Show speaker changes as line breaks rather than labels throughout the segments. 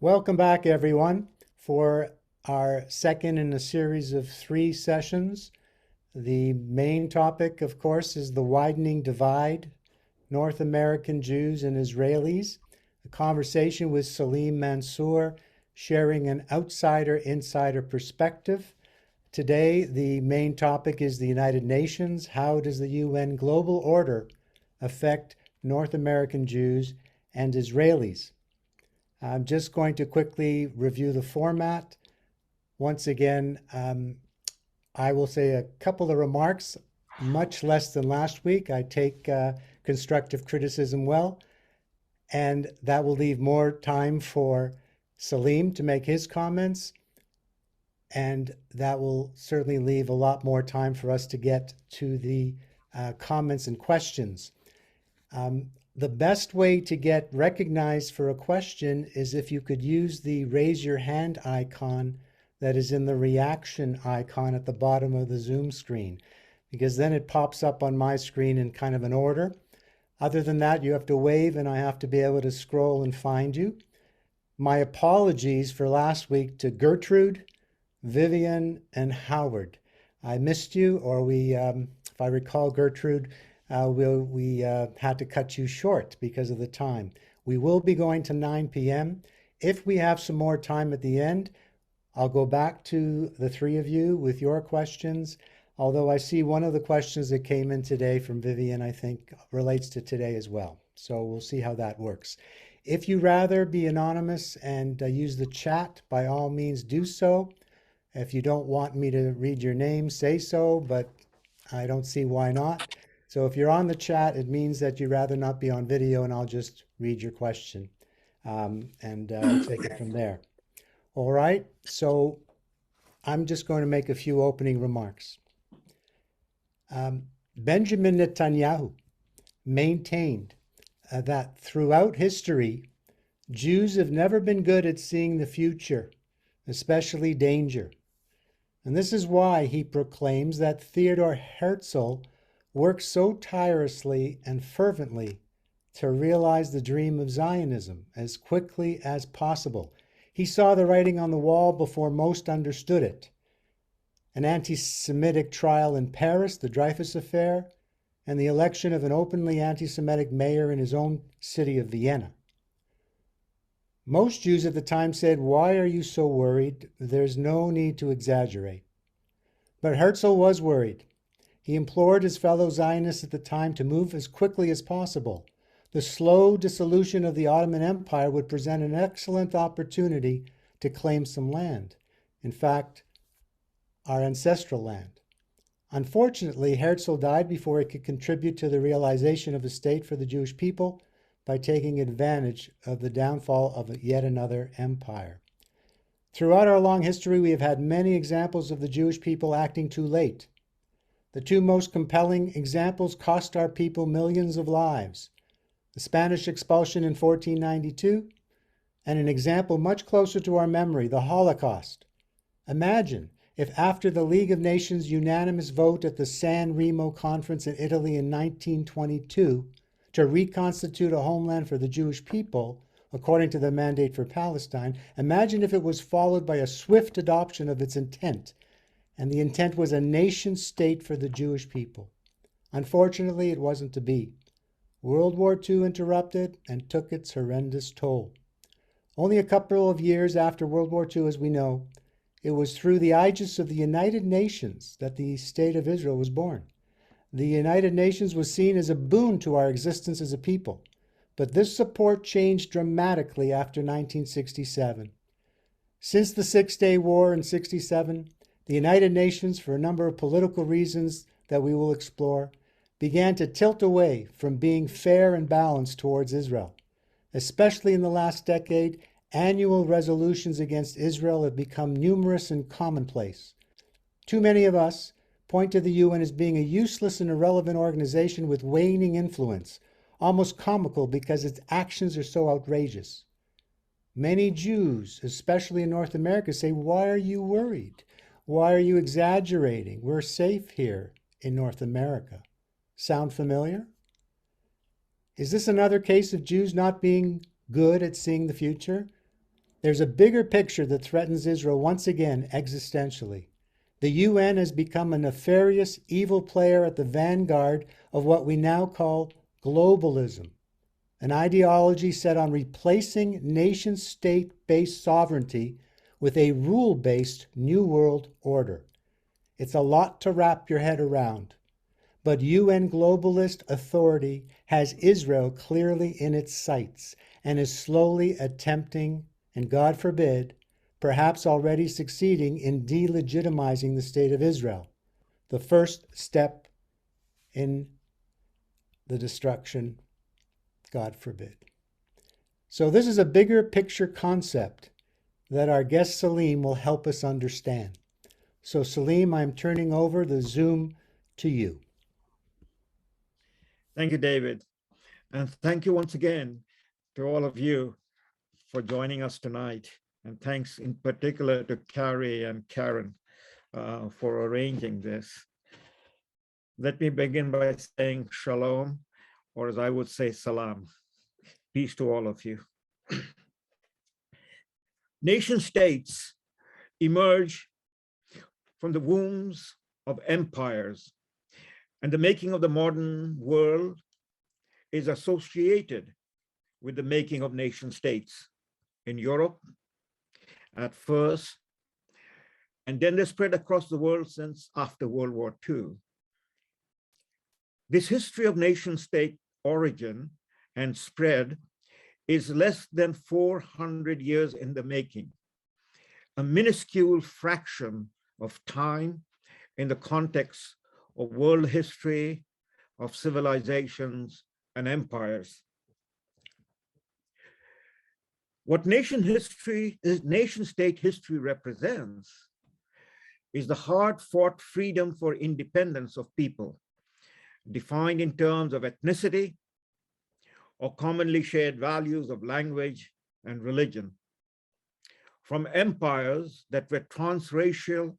Welcome back, everyone, for our second in a series of 3 sessions. The main topic, of course, is the widening divide, North American Jews and Israelis. A conversation with Salim Mansur, sharing an outsider-insider perspective. Today, the main topic is the United Nations. How does the UN global order affect North American Jews and Israelis? I'm just going to quickly review the format. Once again, I will say a couple of remarks, much less than last week. I take constructive criticism well, and that will leave more time for Salim to make his comments, and that will certainly leave a lot more time for us to get to the comments and questions. The best way to get recognized for a question is if you could use the raise your hand icon that is in the reaction icon at the bottom of the Zoom screen, because then it pops up on my screen in kind of an order. Other than that, you have to wave and I have to be able to scroll and find you. My apologies for last week to Gertrude, Vivian, and Howard. I missed you, or if I recall, Gertrude, we had to cut you short because of the time. We will be going to 9 p.m. If we have some more time at the end, I'll go back to the three of you with your questions, although I see one of the questions that came in today from Vivian, I think, relates to today as well. So we'll see how that works. If you rather be anonymous and use the chat, by all means do so. If you don't want me to read your name, say so, but I don't see why not. So if you're on the chat, it means that you'd rather not be on video, and I'll just read your question and take it from there. All right, so I'm just going to make a few opening remarks. Benjamin Netanyahu maintained that throughout history, Jews have never been good at seeing the future, especially danger. And this is why he proclaims that Theodor Herzl worked so tirelessly and fervently to realize the dream of Zionism as quickly as possible. He saw the writing on the wall before most understood it. An anti-Semitic trial in Paris, the Dreyfus Affair, and the election of an openly anti-Semitic mayor in his own city of Vienna. Most Jews at the time said, "Why are you so worried? There's no need to exaggerate." But Herzl was worried. He implored his fellow Zionists at the time to move as quickly as possible. The slow dissolution of the Ottoman Empire would present an excellent opportunity to claim some land. In fact, our ancestral land. Unfortunately, Herzl died before he could contribute to the realization of a state for the Jewish people by taking advantage of the downfall of yet another empire. Throughout our long history, we have had many examples of the Jewish people acting too late. The two most compelling examples cost our people millions of lives: the Spanish expulsion in 1492, and an example much closer to our memory, the Holocaust. Imagine if after the League of Nations' unanimous vote at the San Remo Conference in Italy in 1922 to reconstitute a homeland for the Jewish people, according to the Mandate for Palestine, imagine if it was followed by a swift adoption of its intent, and the intent was a nation state for the Jewish people. Unfortunately, it wasn't to be. World War II interrupted and took its horrendous toll. Only a couple of years after World War II, as we know, it was through the aegis of the United Nations that the State of Israel was born. The United Nations was seen as a boon to our existence as a people, but this support changed dramatically after 1967. Since the Six-Day War in 1967, the United Nations, for a number of political reasons that we will explore, began to tilt away from being fair and balanced towards Israel. Especially in the last decade, annual resolutions against Israel have become numerous and commonplace. Too many of us point to the UN as being a useless and irrelevant organization with waning influence, almost comical because its actions are so outrageous. Many Jews, especially in North America, say, "Why are you worried? Why are you exaggerating? We're safe here in North America." Sound familiar? Is this another case of Jews not being good at seeing the future? There's a bigger picture that threatens Israel once again existentially. The UN has become a nefarious, evil player at the vanguard of what we now call globalism, an ideology set on replacing nation-state-based sovereignty with a rule-based New World Order. It's a lot to wrap your head around, but UN globalist authority has Israel clearly in its sights and is slowly attempting, and God forbid, perhaps already succeeding in delegitimizing the state of Israel, the first step in the destruction, God forbid. So this is a bigger picture concept that our guest Salim will help us understand. So Salim, I'm turning over the Zoom to you.
Thank you, David. And thank you once again to all of you for joining us tonight. And thanks in particular to Carrie and Karen for arranging this. Let me begin by saying shalom, or as I would say, salam. Peace to all of you. Nation states emerge from the wombs of empires, and the making of the modern world is associated with the making of nation states in Europe at first, and then they spread across the world since after World War II. This history of nation state origin and spread is less than 400 years in the making, a minuscule fraction of time in the context of world history, of civilizations and empires. What nation state history represents is the hard-fought freedom for independence of people, defined in terms of ethnicity or commonly shared values of language and religion, from empires that were transracial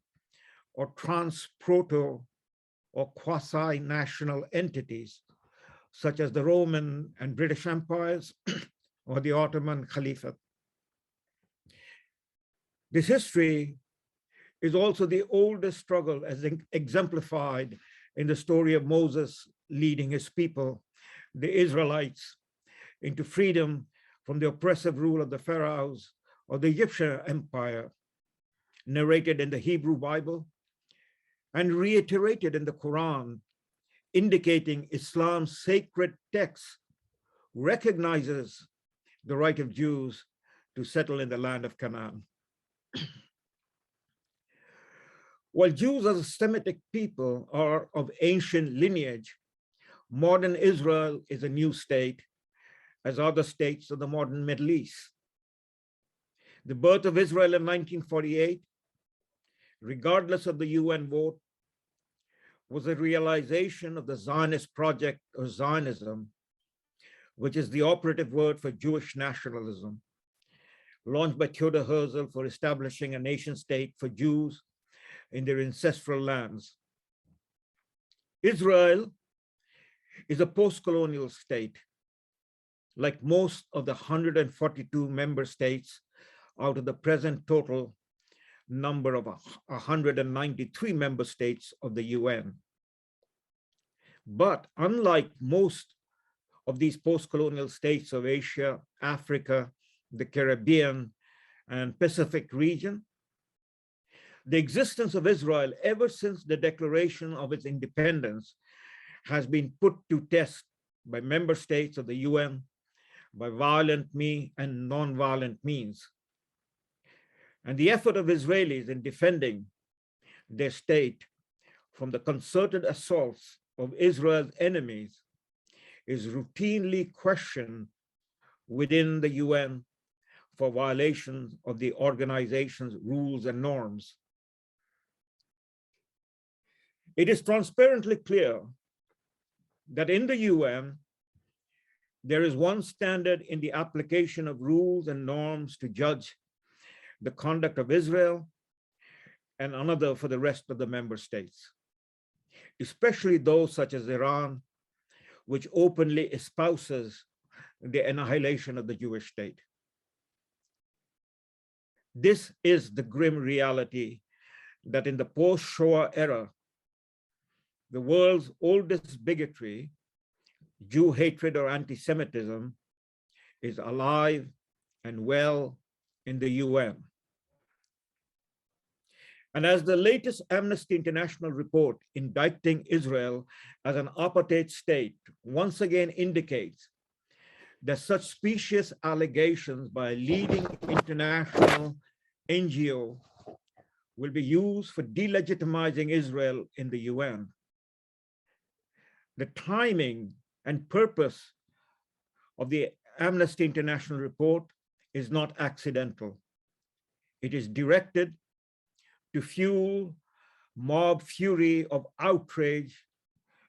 or trans-proto or quasi-national entities, such as the Roman and British empires or the Ottoman Caliphate. This history is also the oldest struggle as exemplified in the story of Moses leading his people, the Israelites, into freedom from the oppressive rule of the pharaohs of the Egyptian empire, narrated in the Hebrew Bible and reiterated in the Quran, indicating Islam's sacred text recognizes the right of Jews to settle in the land of Canaan. While Jews as a Semitic people are of ancient lineage, modern Israel is a new state, as are the states of the modern Middle East. The birth of Israel in 1948, regardless of the UN vote, was a realization of the Zionist project or Zionism, which is the operative word for Jewish nationalism, launched by Theodor Herzl for establishing a nation state for Jews in their ancestral lands. Israel is a post-colonial state, like most of the 142 member states out of the present total number of 193 member states of the UN. But unlike most of these post-colonial states of Asia, Africa, the Caribbean, and Pacific region, the existence of Israel ever since the declaration of its independence has been put to test by member states of the UN by violent and non-violent means. And the effort of Israelis in defending their state from the concerted assaults of Israel's enemies is routinely questioned within the UN for violations of the organization's rules and norms. It is transparently clear that in the UN, there is one standard in the application of rules and norms to judge the conduct of Israel and another for the rest of the member states, especially those such as Iran, which openly espouses the annihilation of the Jewish state. This is the grim reality that in the post-Shoah era, the world's oldest bigotry, Jew hatred or anti-Semitism, is alive and well in the UN. And as the latest Amnesty International report indicting Israel as an apartheid state once again indicates, that such specious allegations by a leading international NGO will be used for delegitimizing Israel in the UN. The timing and purpose of the Amnesty International report is not accidental. It is directed to fuel mob fury of outrage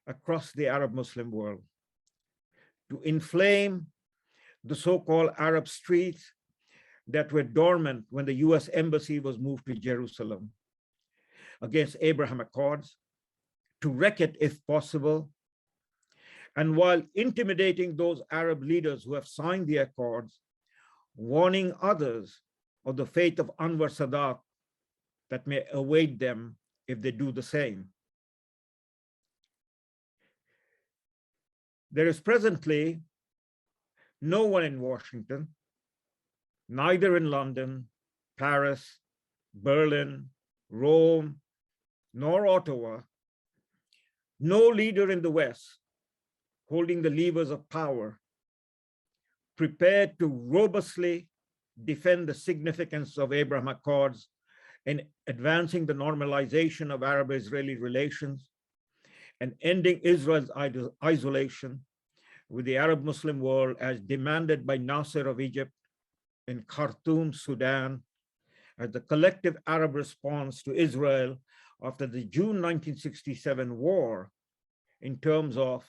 across the Arab Muslim world, to inflame the so-called Arab streets that were dormant when the US embassy was moved to Jerusalem, against Abraham Accords, to wreck it if possible, and while intimidating those Arab leaders who have signed the accords, warning others of the fate of Anwar Sadat that may await them if they do the same. There is presently no one in Washington, neither in London, Paris, Berlin, Rome, nor Ottawa, no leader in the West holding the levers of power, prepared to robustly defend the significance of Abraham Accords in advancing the normalization of Arab-Israeli relations and ending Israel's isolation with the Arab Muslim world as demanded by Nasser of Egypt in Khartoum, Sudan, as the collective Arab response to Israel after the June 1967 war in terms of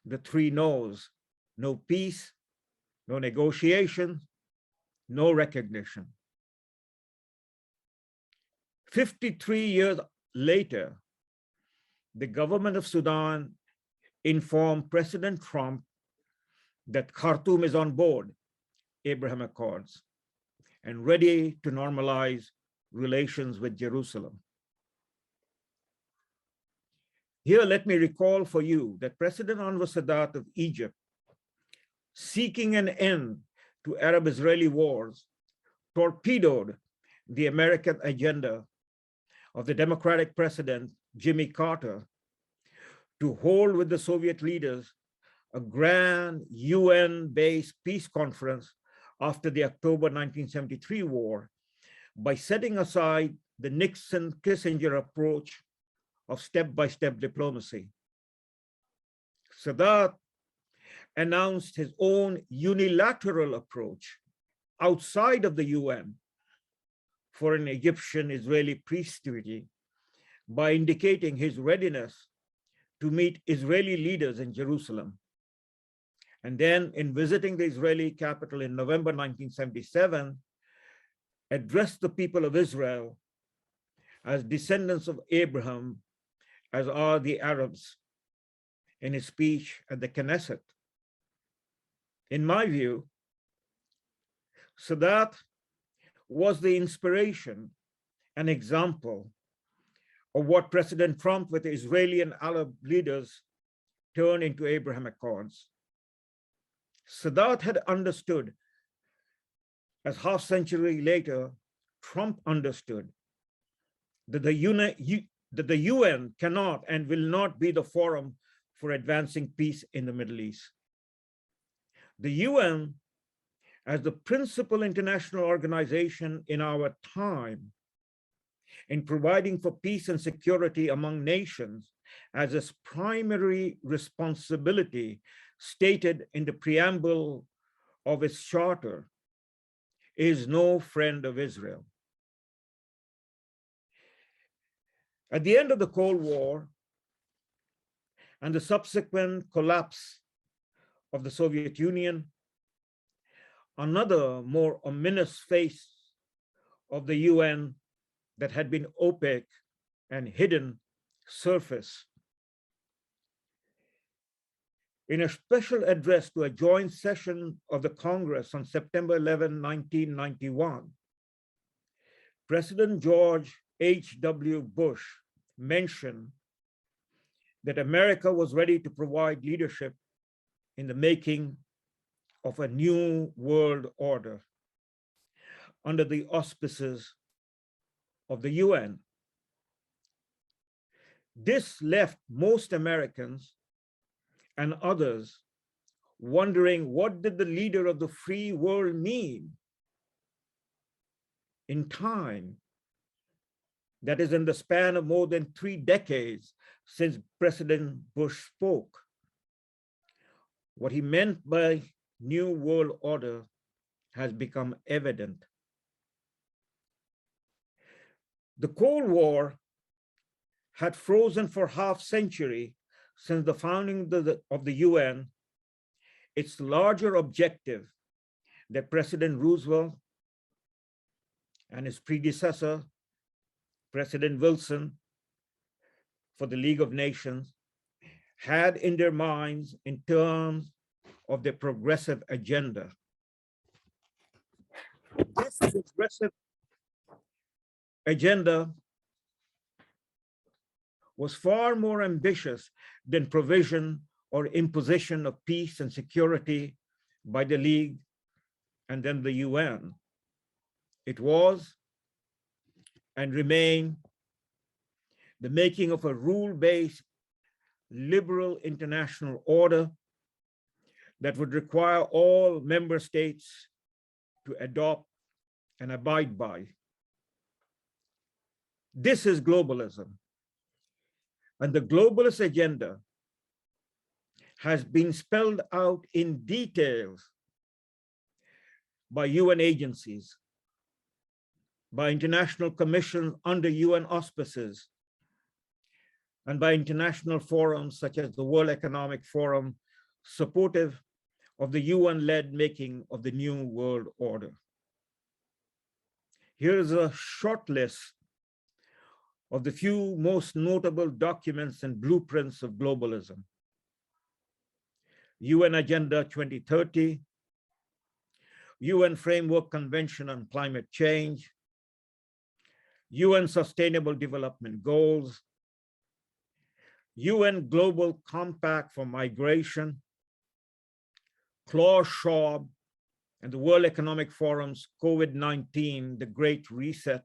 the three no's: no peace, no negotiation, no recognition. 53 years later, the government of Sudan informed President Trump that Khartoum is on board Abraham Accords and ready to normalize relations with Jerusalem. Here, let me recall for you that President Anwar Sadat of Egypt, seeking an end to Arab-Israeli wars, torpedoed the American agenda of the Democratic President Jimmy Carter to hold with the Soviet leaders a grand UN-based peace conference after the October 1973 war by setting aside the Nixon-Kissinger approach of step-by-step diplomacy. Sadat announced his own unilateral approach outside of the UN for an Egyptian-Israeli peace treaty by indicating his readiness to meet Israeli leaders in Jerusalem. And then, in visiting the Israeli capital in November 1977, addressed the people of Israel as descendants of Abraham, as are the Arabs, in his speech at the Knesset. In my view, Sadat was the inspiration and example of what President Trump with Israeli and Arab leaders turned into Abraham Accords. Sadat had understood, as half century later, Trump understood, that the UN cannot and will not be the forum for advancing peace in the Middle East. The UN, as the principal international organization in our time in providing for peace and security among nations, as its primary responsibility stated in the preamble of its charter, is no friend of Israel. At the end of the Cold War and the subsequent collapse of the Soviet Union, another more ominous face of the UN that had been opaque and hidden surfaced. In a special address to a joint session of the Congress on September 11, 1991, President George H.W. Bush mentioned that America was ready to provide leadership in the making of a new world order under the auspices of the UN. This left most Americans and others wondering, what did the leader of the free world mean in time, that is in the span of more than 3 decades since President Bush spoke? What he meant by new world order has become evident. The Cold War had frozen for half century since the founding of the UN. Its larger objective that President Roosevelt and his predecessor, President Wilson, for the League of Nations, had in their minds in terms of their progressive agenda. This progressive agenda was far more ambitious than provision or imposition of peace and security by the League and then the UN. It was and remained the making of a rule-based liberal international order that would require all member states to adopt and abide by. This is globalism. And the globalist agenda has been spelled out in details by UN agencies, by international commissions under UN auspices, and by international forums such as the World Economic Forum, supportive of the UN-led making of the new world order. Here is a short list of the few most notable documents and blueprints of globalism. UN Agenda 2030, UN Framework Convention on Climate Change, UN Sustainable Development Goals, UN Global Compact for Migration, Klaus Schwab and the World Economic Forum's COVID-19, the Great Reset,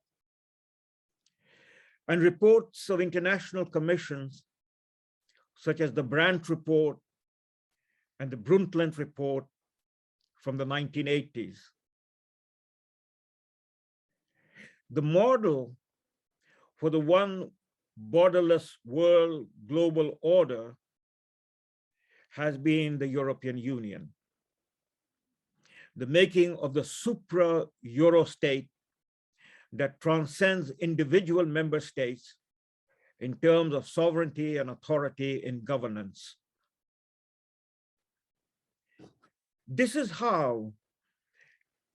and reports of international commissions such as the Brandt Report and the Brundtland Report from the 1980s. The model for the one borderless world global order has been the European Union, the making of the supra-Euro state that transcends individual member states in terms of sovereignty and authority in governance. This is how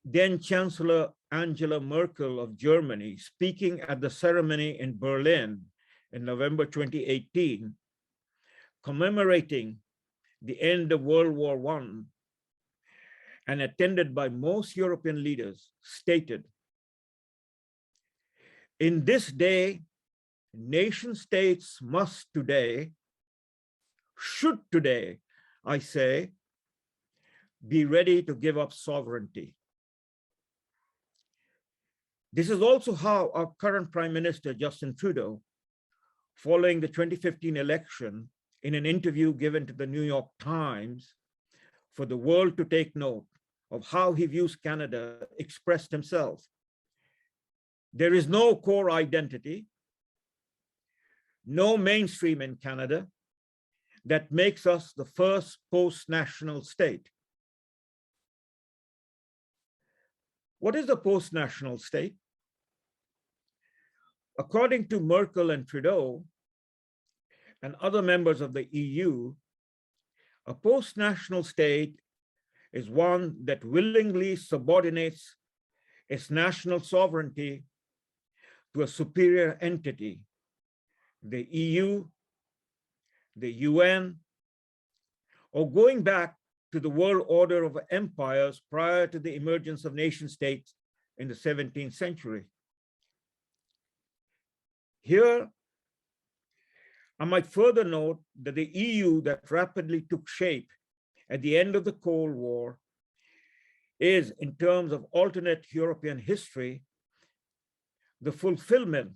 then Chancellor Angela Merkel of Germany, speaking at the ceremony in Berlin in November 2018, commemorating the end of World War I and attended by most European leaders, stated, "In this day, nation states must today, should today, I say, be ready to give up sovereignty." This is also how our current Prime Minister, Justin Trudeau, following the 2015 election, in an interview given to the New York Times for the world to take note of how he views Canada, expressed himself. "There is no core identity, no mainstream in Canada that makes us the first post-national state." What is a post-national state? According to Merkel and Trudeau and other members of the EU, a post-national state is one that willingly subordinates its national sovereignty to a superior entity, the EU, the UN, or going back to the world order of empires prior to the emergence of nation states in the 17th century. Here, I might further note that the EU that rapidly took shape at the end of the Cold War is, in terms of alternate European history, the fulfillment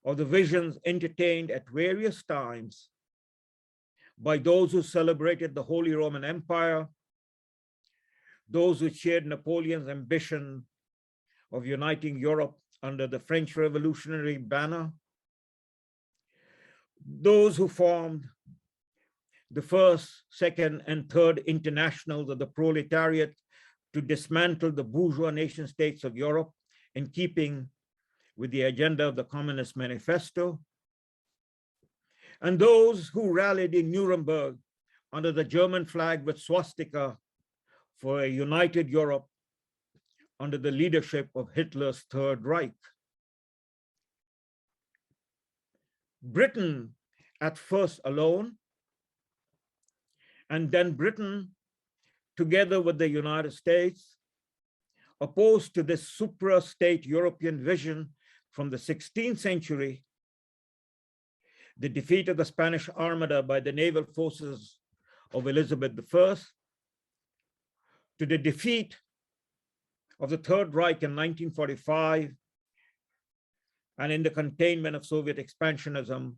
of the visions entertained at various times by those who celebrated the Holy Roman Empire, those who shared Napoleon's ambition of uniting Europe under the French Revolutionary banner, those who formed the first, second, and third internationals of the proletariat to dismantle the bourgeois nation states of Europe in keeping with the agenda of the Communist Manifesto, and those who rallied in Nuremberg under the German flag with swastika for a united Europe under the leadership of Hitler's Third Reich. Britain, at first alone, and then Britain, together with the United States, opposed to this supra-state European vision from the 16th century, the defeat of the Spanish Armada by the naval forces of Elizabeth I, to the defeat of the Third Reich in 1945, and in the containment of Soviet expansionism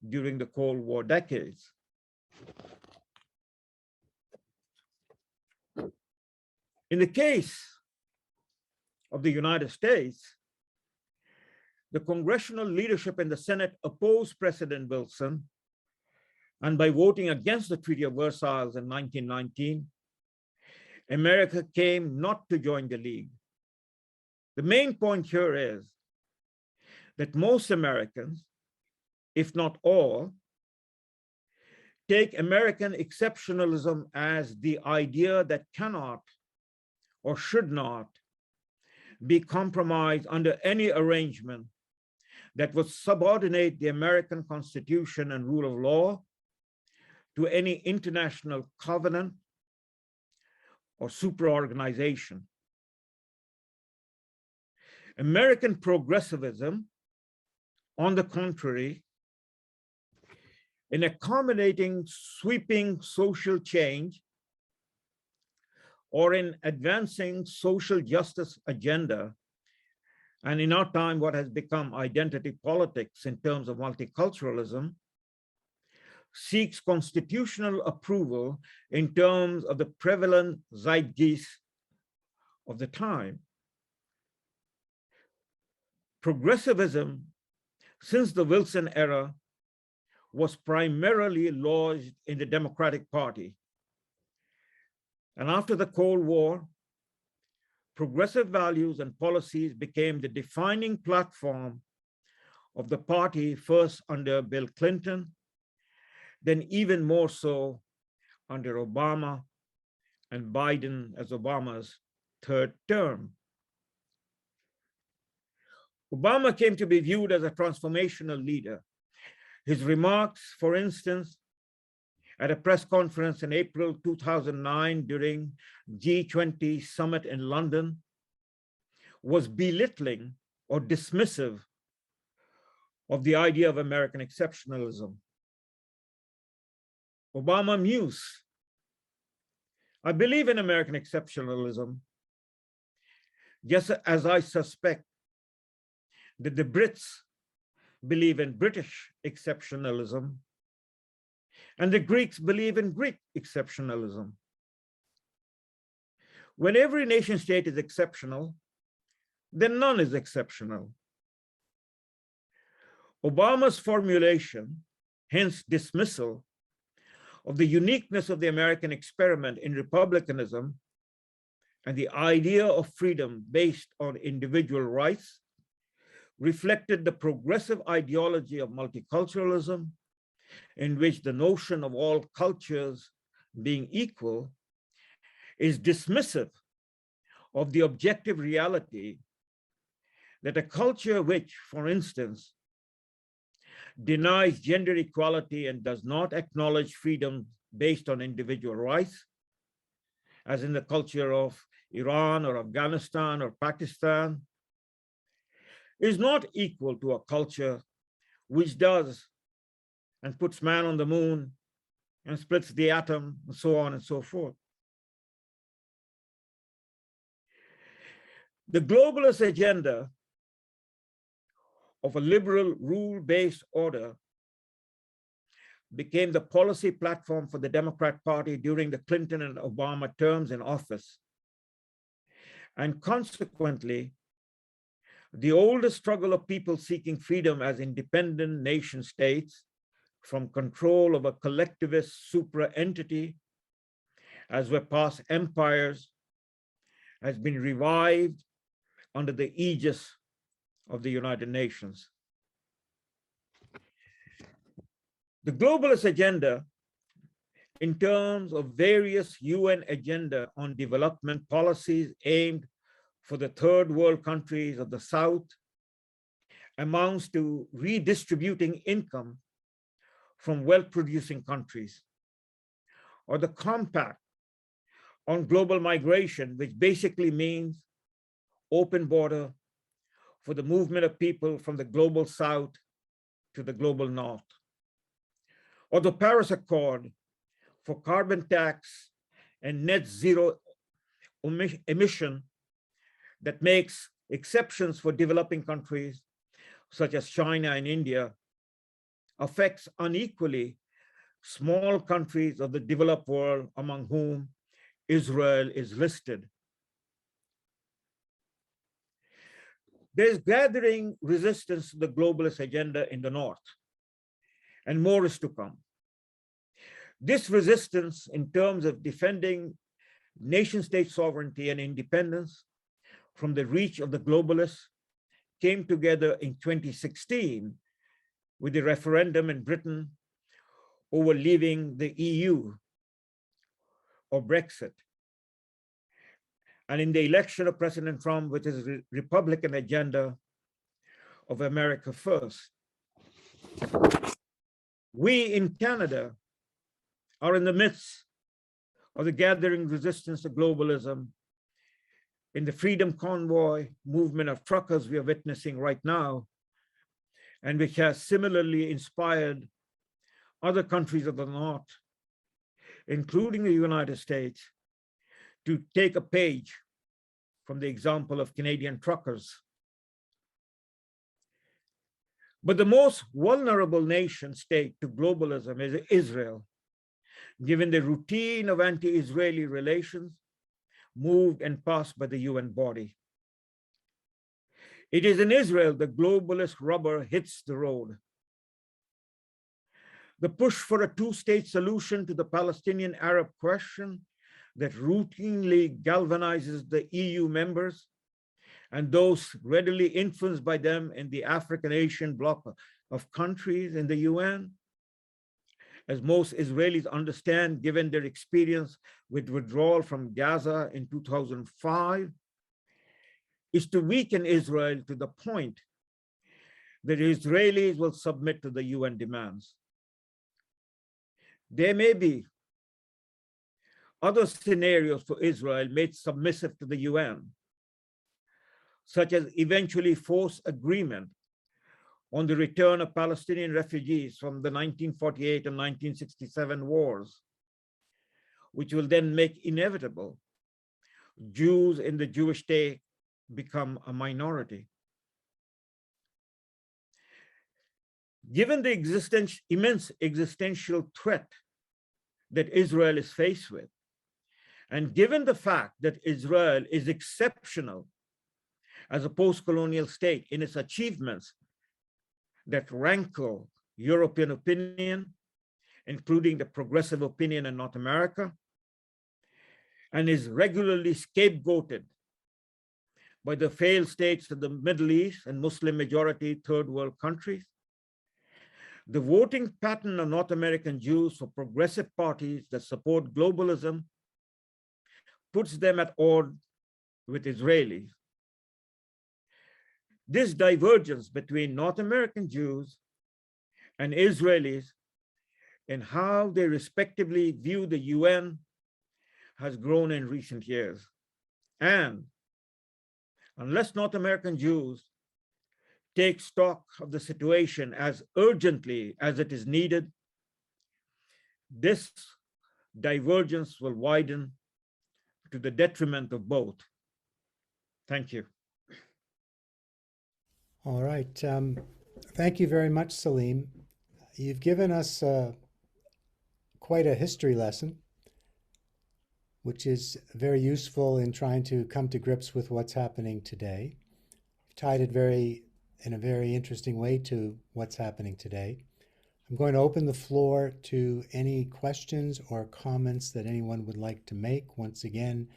during the Cold War decades. In the case of the United States, the congressional leadership in the Senate opposed President Wilson, and by voting against the Treaty of Versailles in 1919, America came not to join the League. The main point here is that most Americans, if not all, take American exceptionalism as the idea that cannot or should not be compromised under any arrangement that would subordinate the American Constitution and rule of law to any international covenant or superorganization. American progressivism, on the contrary, in accommodating sweeping social change or in advancing social justice agenda, and in our time, what has become identity politics in terms of multiculturalism, seeks constitutional approval in terms of the prevalent zeitgeist of the time. Progressivism, since the Wilson era, was primarily lodged in the Democratic Party. And after the Cold War, progressive values and policies became the defining platform of the party, first under Bill Clinton, then even more so under Obama and Biden as Obama's third term. Obama came to be viewed as a transformational leader. His remarks, for instance, at a press conference in April 2009 during G20 summit in London, was belittling or dismissive of the idea of American exceptionalism. Obama mused, "I believe in American exceptionalism, just as I suspect that the Brits believe in British exceptionalism, and the Greeks believe in Greek exceptionalism. When every nation state is exceptional, then none is exceptional." Obama's formulation, hence dismissal, of the uniqueness of the American experiment in republicanism and the idea of freedom based on individual rights, reflected the progressive ideology of multiculturalism, in which the notion of all cultures being equal is dismissive of the objective reality that a culture which, for instance, denies gender equality and does not acknowledge freedom based on individual rights, as in the culture of Iran or Afghanistan or Pakistan, is not equal to a culture which does and puts man on the moon and splits the atom, and so on and so forth. The globalist agenda of a liberal rule-based order became the policy platform for the Democrat Party during the Clinton and Obama terms in office. And consequently, the oldest struggle of people seeking freedom as independent nation states from control of a collectivist supra-entity, as were past empires, has been revived under the aegis of the United Nations. The globalist agenda, in terms of various UN agenda on development policies aimed for the third world countries of the South, amounts to redistributing income from wealth-producing countries, or the Compact on Global Migration, which basically means open border for the movement of people from the global South to the global North, or the Paris Accord for carbon tax and net zero emission that makes exceptions for developing countries such as China and India, affects unequally small countries of the developed world, among whom Israel is listed. There's gathering resistance to the globalist agenda in the North, and more is to come. This resistance in terms of defending nation-state sovereignty and independence from the reach of the globalists came together in 2016 with the referendum in Britain over leaving the EU or Brexit, and in the election of President Trump with his Republican agenda of America First. We in Canada are in the midst of the gathering resistance to globalism in the Freedom Convoy movement of truckers we are witnessing right now, and which has similarly inspired other countries of the North, including the United States, to take a page from the example of Canadian truckers. But the most vulnerable nation state to globalism is Israel, given the routine of anti-Israeli relations moved and passed by the UN body. It is in Israel the globalist rubber hits the road. The push for a two-state solution to the Palestinian-Arab question that routinely galvanizes the EU members and those readily influenced by them in the African Asian bloc of countries in the UN, as most Israelis understand, given their experience with withdrawal from Gaza in 2005, is to weaken Israel to the point that Israelis will submit to the UN demands. There may be other scenarios for Israel made submissive to the UN, such as eventually forced agreement on the return of Palestinian refugees from the 1948 and 1967 wars, which will then make inevitable Jews in the Jewish state become a minority. Given the immense existential threat that Israel is faced with, and given the fact that Israel is exceptional as a post-colonial state in its achievements that rankle European opinion, including the progressive opinion in North America, and is regularly scapegoated by the failed states of the Middle East and Muslim majority third world countries, the voting pattern of North American Jews for progressive parties that support globalism puts them at odds with Israelis. This divergence between North American Jews and Israelis in how they respectively view the UN has grown in recent years. And unless North American Jews take stock of the situation as urgently as it is needed, this divergence will widen to the detriment of both. Thank you.
All right. Thank you very much, Salim. You've given us quite a history lesson, which is very useful in trying to come to grips with what's happening today. You've tied it in a very interesting way to what's happening today. I'm going to open the floor to any questions or comments that anyone would like to make. Once again,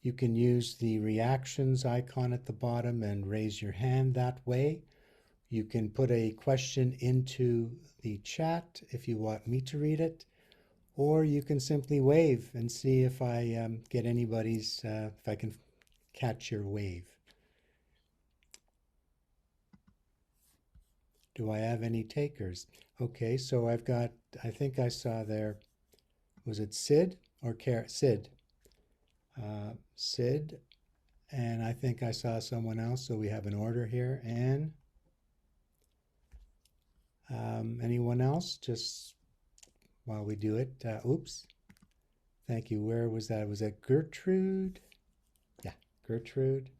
you can use the reactions icon at the bottom and raise your hand that way. You can put a question into the chat if you want me to read it, or you can simply wave and see if I get anybody's, if I can catch your wave. Do I have any takers? Okay, so I've got, I think I saw there, was it Sid or Sid? Sid, and I think I saw someone else, so we have an order here. And anyone else? Just while we do it. Oops. Thank you. Where was that? Was that Gertrude? Yeah, Gertrude.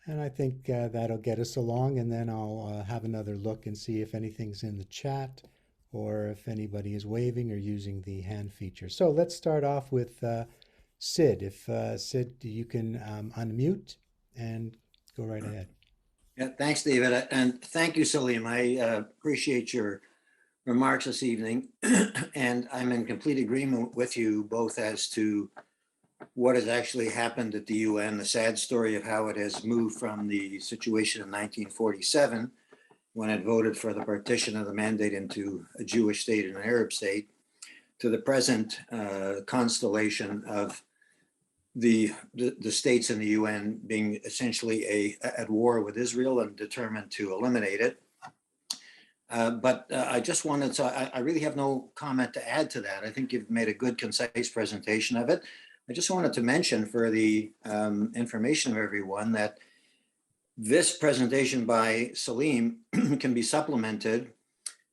And I think that'll get us along, and then I'll have another look and see if anything's in the chat or if anybody is waving or using the hand feature. So let's start off with Sid. If Sid, you can unmute and go right ahead.
Yeah, thanks, David. And thank you, Salim. I appreciate your remarks this evening. And I'm in complete agreement with you both as to what has actually happened at the UN, the sad story of how it has moved from the situation in 1947, when it voted for the partition of the Mandate into a Jewish state and an Arab state, to the present constellation of the states in the UN being essentially at war with Israel and determined to eliminate it. But I just wanted to, I really have no comment to add to that. I think you've made a good, concise presentation of it. I just wanted to mention for the information of everyone that this presentation by Salim can be supplemented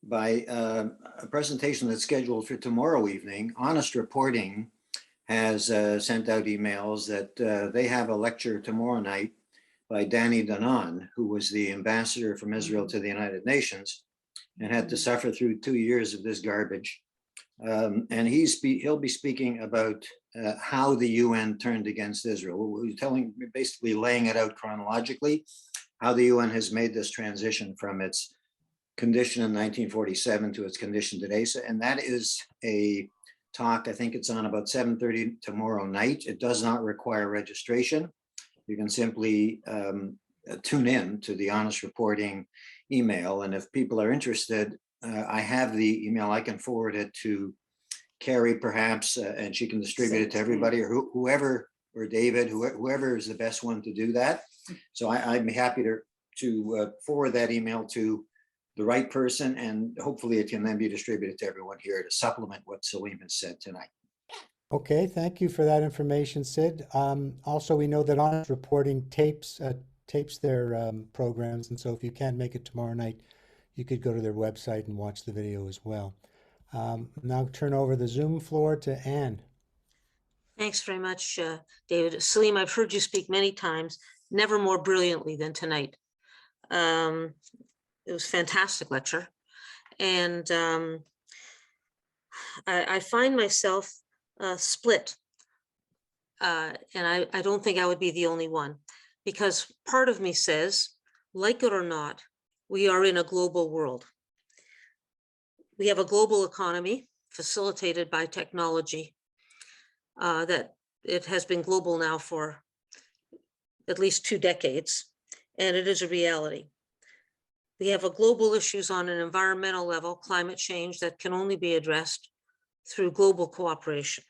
by a presentation that's scheduled for tomorrow evening. Honest Reporting has sent out emails that they have a lecture tomorrow night by Danny Danon, who was the ambassador from Israel to the United Nations and had to suffer through 2 years of this garbage. And he'll be speaking about how the UN turned against Israel. We're basically laying it out chronologically, how the UN has made this transition from its condition in 1947 to its condition today. So, and that is a talk, I think it's on about 7:30 tomorrow night. It does not require registration. You can simply tune in to the Honest Reporting email. And if people are interested, I have the email. I can forward it to Carrie perhaps, and she can distribute it to everybody, or whoever, or David, whoever is the best one to do that. So I'd be happy to forward that email to the right person, and hopefully it can then be distributed to everyone here to supplement what Salim has said tonight.
Okay, thank you for that information, Sid. Also, we know that Honest Reporting tapes their programs, and so if you can't make it tomorrow night, you could go to their website and watch the video as well. Now turn over the Zoom floor to Anne.
Thanks very much, David. Salim, I've heard you speak many times, never more brilliantly than tonight. It was a fantastic lecture. And I find myself split. And I don't think I would be the only one, because part of me says, like it or not, we are in a global world. We have a global economy facilitated by technology that it has been global now for at least 2 decades, and it is a reality. We have a global issues on an environmental level, climate change, that can only be addressed through global cooperation.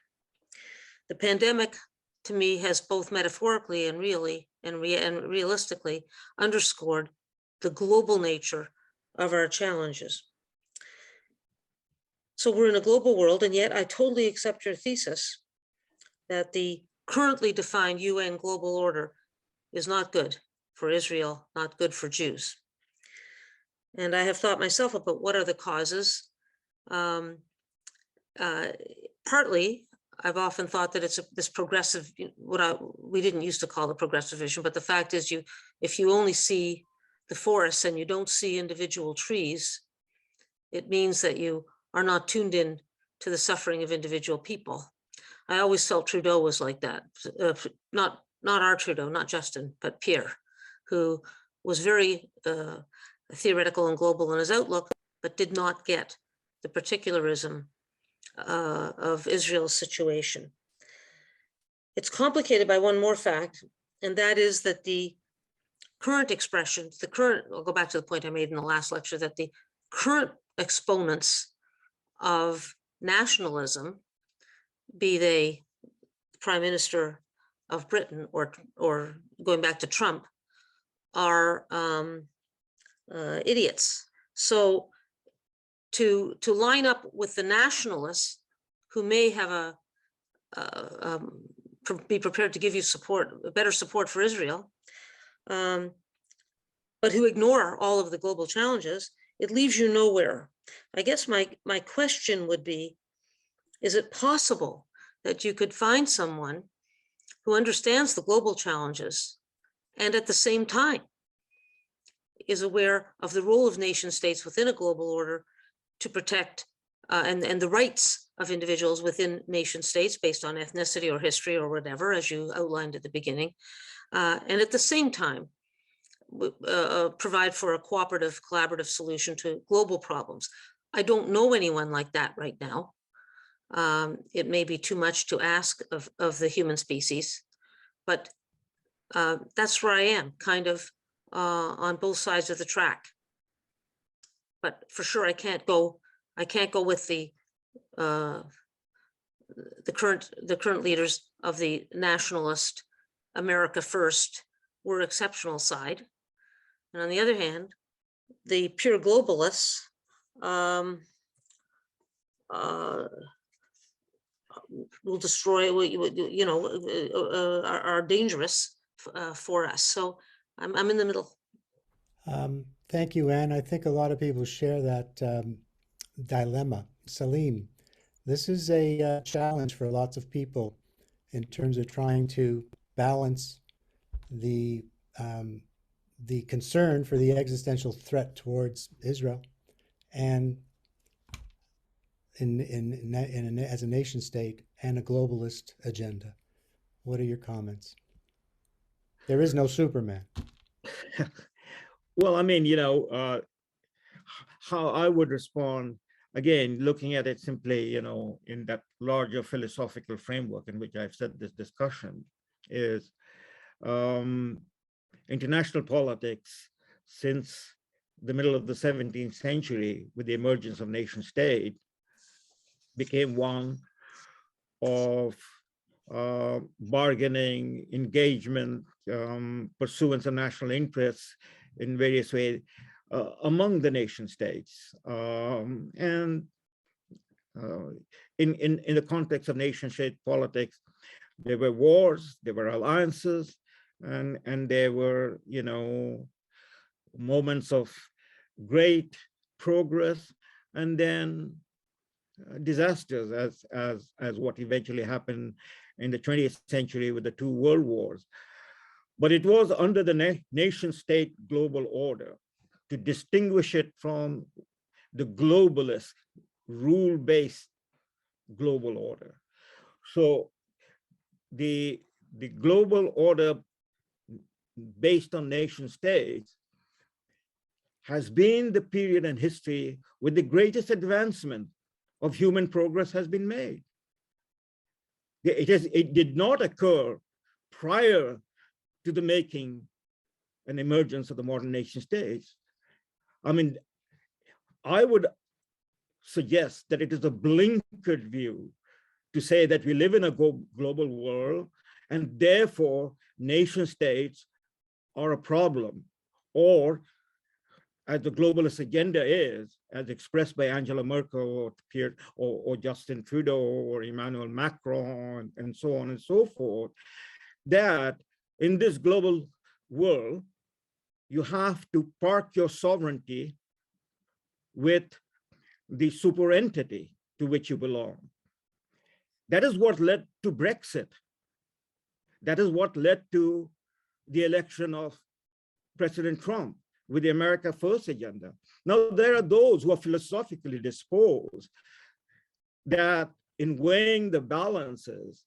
The pandemic, to me, has both metaphorically and really and realistically underscored the global nature of our challenges. So we're in a global world, and yet I totally accept your thesis that the currently defined UN global order is not good. for Israel, not good for Jews. And I have thought myself about what are the causes. Partly, I've often thought that it's this progressive, we didn't used to call it progressive vision, but the fact is if you only see the forests and you don't see individual trees, it means that you are not tuned in to the suffering of individual people. I always felt Trudeau was like that. Not our Trudeau, not Justin, but Pierre, who was very theoretical and global in his outlook, but did not get the particularism of Israel's situation. It's complicated by one more fact, and that is that the current expressions, I'll go back to the point I made in the last lecture, that the current exponents of nationalism, be they the Prime Minister of Britain or going back to Trump, are idiots. So to line up with the nationalists who may have be prepared to give you better support for Israel, but who ignore all of the global challenges, it leaves you nowhere. I guess my question would be, is it possible that you could find someone who understands the global challenges and at the same time is aware of the role of nation states within a global order to protect and the rights of individuals within nation states based on ethnicity or history or whatever, as you outlined at the beginning, and at the same time provide for a cooperative, collaborative solution to global problems? I don't know anyone like that right now. It may be too much to ask of the human species, but that's where I am, kind of on both sides of the track. But for sure, I can't go with the current leaders of the nationalist America First, we're exceptional side. And on the other hand, the pure globalists will destroy, are dangerous for us. So I'm in the middle.
Thank you, Anne. I think a lot of people share that dilemma. Salim, this is a challenge for lots of people in terms of trying to balance the concern for the existential threat towards Israel and as a nation state and a globalist agenda. What are your comments? There is no Superman.
Well, I mean, how I would respond, again, looking at it simply, in that larger philosophical framework in which I've said this discussion, is international politics since the middle of the 17th century, with the emergence of nation state, became one of bargaining, engagement, pursuance of national interests in various ways among the nation states. And in the context of nation state politics, there were wars, there were alliances, and there were, moments of great progress, and then disasters, as what eventually happened in the 20th century with the two world wars. But it was under the nation state global order, to distinguish it from the globalist rule-based global order. So the global order based on nation states has been the period in history where the greatest advancement of human progress has been made. It did not occur prior to the making and emergence of the modern nation states. I mean, I would suggest that it is a blinkered view to say that we live in a global world and therefore nation states are a problem, or as the globalist agenda is, as expressed by Angela Merkel or Justin Trudeau or Emmanuel Macron and so on and so forth, that in this global world, you have to park your sovereignty with the super entity to which you belong. That is what led to Brexit. That is what led to the election of President Trump with the America First agenda. Now, there are those who are philosophically disposed that in weighing the balances,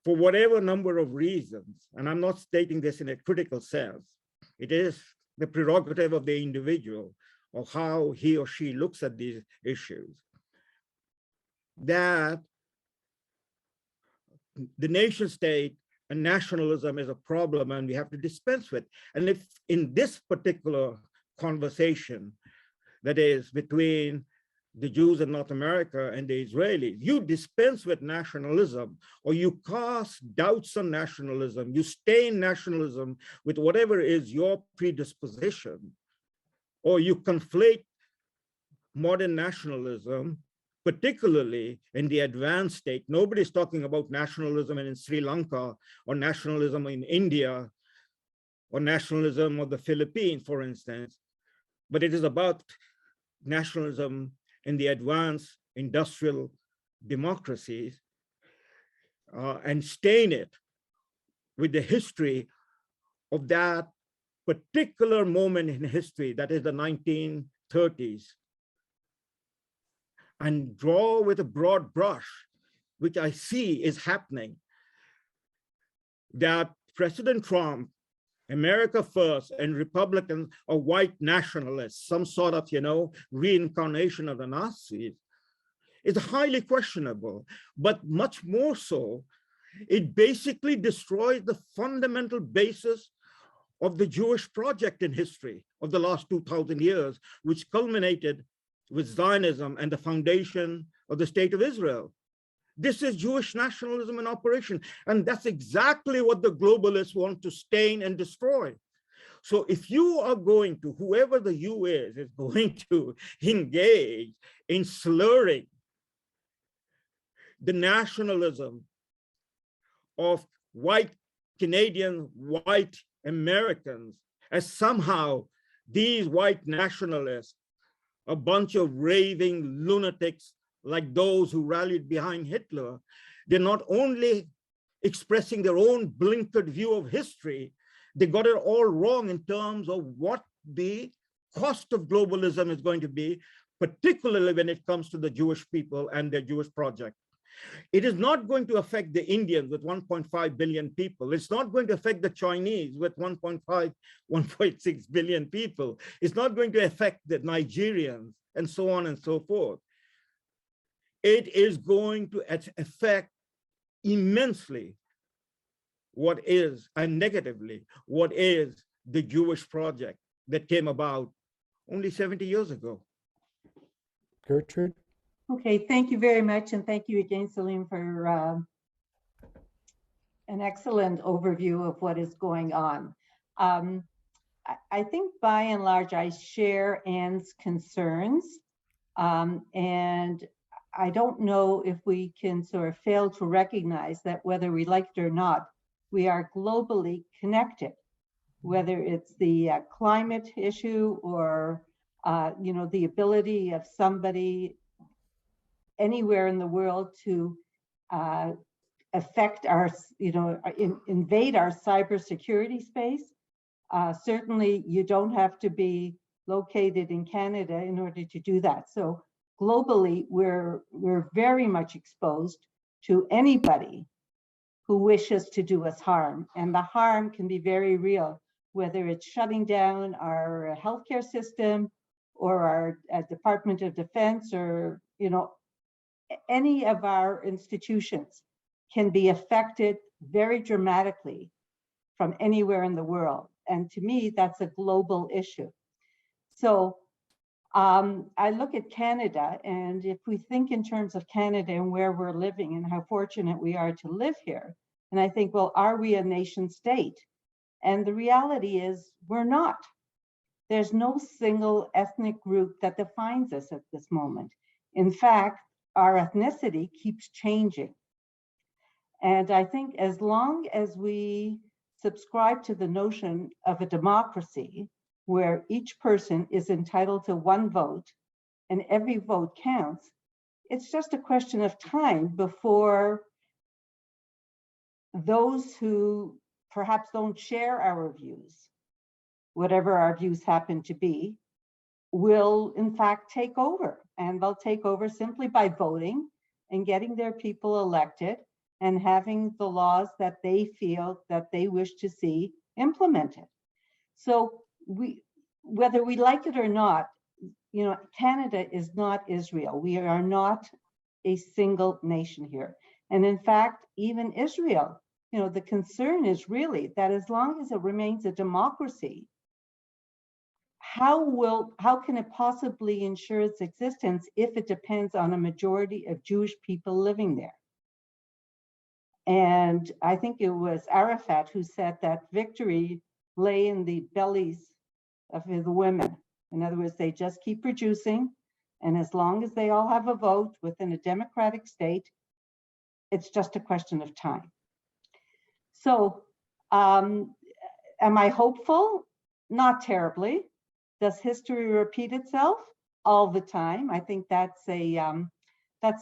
for whatever number of reasons, and I'm not stating this in a critical sense, it is the prerogative of the individual of how he or she looks at these issues, that the nation state and nationalism is a problem and we have to dispense with. And if in this particular conversation, that is between the Jews in North America and the Israelis, you dispense with nationalism, or you cast doubts on nationalism, you stain nationalism with whatever is your predisposition, or you conflate modern nationalism, particularly in the advanced state. Nobody's talking about nationalism in Sri Lanka, or nationalism in India, or nationalism of the Philippines, for instance, but it is about nationalism in the advanced industrial democracies, and stain it with the history of that particular moment in history, that is the 1930s, and draw with a broad brush, which I see is happening, that President Trump, America First, and Republicans are white nationalists, some sort of, reincarnation of the Nazis, is highly questionable. But much more so, it basically destroys the fundamental basis of the Jewish project in history of the last 2,000 years, which culminated with Zionism and the foundation of the State of Israel. This is Jewish nationalism in operation. And that's exactly what the globalists want to stain and destroy. So if you are going to, whoever the you is going to engage in slurring the nationalism of white Canadians, white Americans, as somehow these white nationalists, a bunch of raving lunatics like those who rallied behind Hitler, they're not only expressing their own blinkered view of history, they got it all wrong in terms of what the cost of globalism is going to be, particularly when it comes to the Jewish people and their Jewish project. It is not going to affect the Indians with 1.5 billion people. It's not going to affect the Chinese with 1.5, 1.6 billion people. It's not going to affect the Nigerians and so on and so forth. It is going to affect immensely what is, and negatively, what is the Jewish project that came about only 70 years ago.
Gertrude?
Okay, thank you very much. And thank you again, Salim, for an excellent overview of what is going on. I think by and large, I share Anne's concerns. And I don't know if we can sort of fail to recognize that whether we like it or not, we are globally connected, whether it's the climate issue or the ability of somebody anywhere in the world to affect our, invade our cybersecurity space. Certainly, you don't have to be located in Canada in order to do that. So globally, we're very much exposed to anybody who wishes to do us harm. And the harm can be very real, whether it's shutting down our healthcare system or our Department of Defense, or any of our institutions can be affected very dramatically from anywhere in the world. And to me, that's a global issue. So I look at Canada, and if we think in terms of Canada and where we're living and how fortunate we are to live here, and I think, well, are we a nation state? And the reality is we're not. There's no single ethnic group that defines us at this moment. In fact, our ethnicity keeps changing. And I think as long as we subscribe to the notion of a democracy where each person is entitled to one vote and every vote counts, it's just a question of time before those who perhaps don't share our views, whatever our views happen to be, will in fact take over. And they'll take over simply by voting and getting their people elected and having the laws that they feel that they wish to see implemented. So whether we like it or not, you know, Canada is not Israel. We are not a single nation here. And in fact, even Israel, you know, the concern is really that as long as it remains a democracy, how can it possibly ensure its existence if it depends on a majority of Jewish people living there? And I think it was Arafat who said that victory lay in the bellies of the women. In other words, they just keep producing, and as long as they all have a vote within a democratic state, it's just a question of time. So, am I hopeful? Not terribly. Does history repeat itself? All the time. I think that's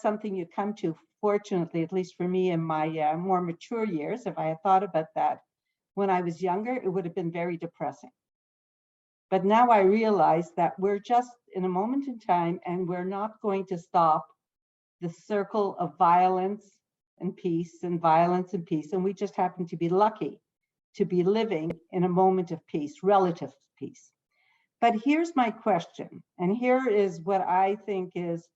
something you come to, fortunately, at least for me in my more mature years. If I had thought about that when I was younger, it would have been very depressing. But now I realize that we're just in a moment in time, and we're not going to stop the circle of violence and peace and violence and peace. And we just happen to be lucky to be living in a moment of peace, relative peace. But here's my question, and here is what I think is,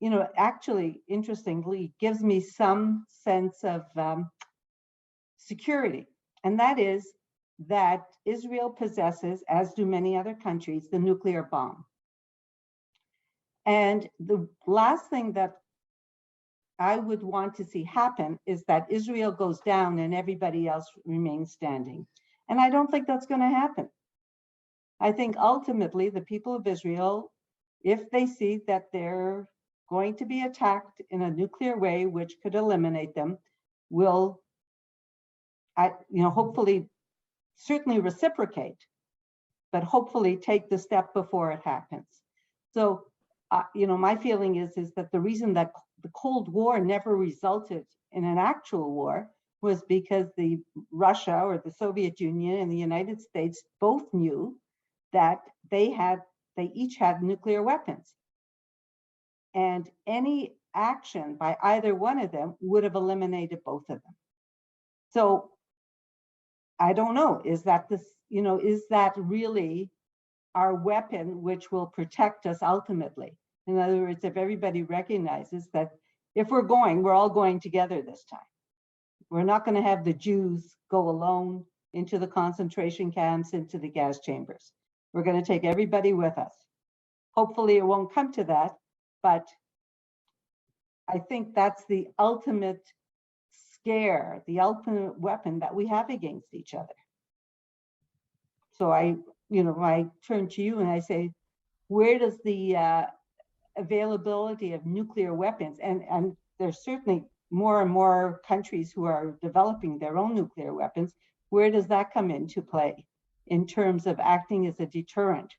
you know, actually, interestingly, gives me some sense of security. And that is that Israel possesses, as do many other countries, the nuclear bomb. And the last thing that I would want to see happen is that Israel goes down and everybody else remains standing. And I don't think that's going to happen. I think ultimately the people of Israel, if they see that they're going to be attacked in a nuclear way, which could eliminate them, will, hopefully, certainly reciprocate, but hopefully take the step before it happens. So, my feeling is that the reason that the Cold War never resulted in an actual war was because the Russia or the Soviet Union and the United States both knew that they each had nuclear weapons. And any action by either one of them would have eliminated both of them. So I don't know, is that really our weapon which will protect us ultimately? In other words, if everybody recognizes that if we're all going together this time. We're not going to have the Jews go alone into the concentration camps, into the gas chambers. We're going to take everybody with us. Hopefully it won't come to that, but I think that's the ultimate scare, the ultimate weapon that we have against each other. So I turn to you and I say, where does the availability of nuclear weapons, and there's certainly more and more countries who are developing their own nuclear weapons, where does that come into play in terms of acting as a deterrent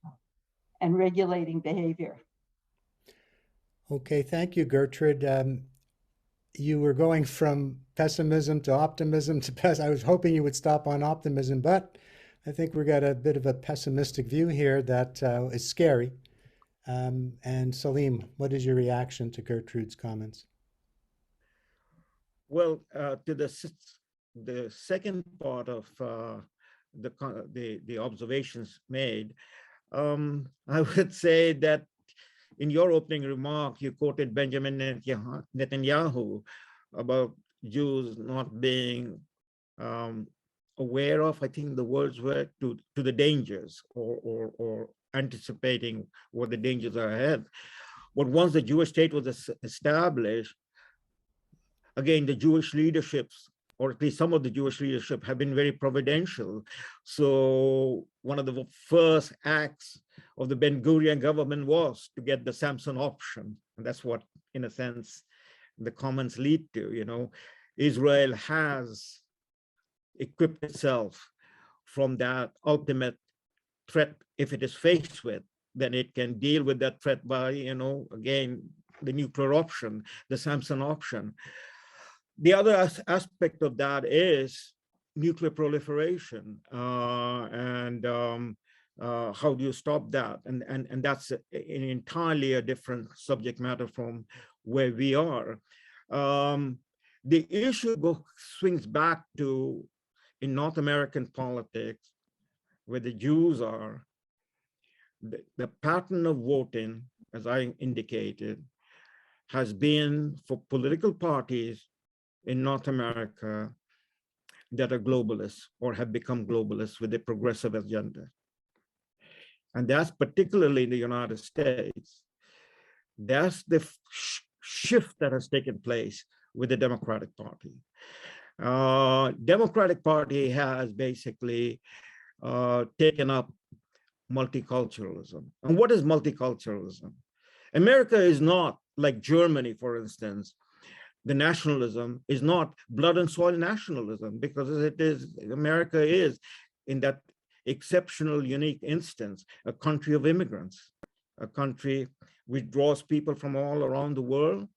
and regulating behavior?
Okay, thank you, Gertrude. You were going from pessimism to optimism to I was hoping you would stop on optimism, but I think we got a bit of a pessimistic view here that is scary. And Salim, what is your reaction to Gertrude's comments?
Well, to the second part of the observations made, I would say that in your opening remark, you quoted Benjamin Netanyahu about Jews not being aware of, I think the words were, to the dangers or anticipating what the dangers are ahead. But once the Jewish state was established, again, the Jewish leaderships, or at least some of the Jewish leadership, have been very providential. So one of the first acts of the Ben-Gurion government was to get the Samson option. And that's what, in a sense, the comments lead to. Israel has equip itself from that ultimate threat. If it is faced with, then it can deal with that threat by, again, the nuclear option, the Samson option. The other aspect of that is nuclear proliferation, and how do you stop that? And that's an entirely a different subject matter from where we are. The issue swings back to, in North American politics, where the Jews are, the pattern of voting, as I indicated, has been for political parties in North America that are globalists or have become globalists with a progressive agenda. And that's particularly in the United States. That's the shift that has taken place with the Democratic Party. Democratic Party has basically taken up multiculturalism. And what is multiculturalism? America is not like Germany, for instance. The nationalism is not blood and soil nationalism, because America is, in that exceptional, unique instance, a country of immigrants, a country which draws people from all around the world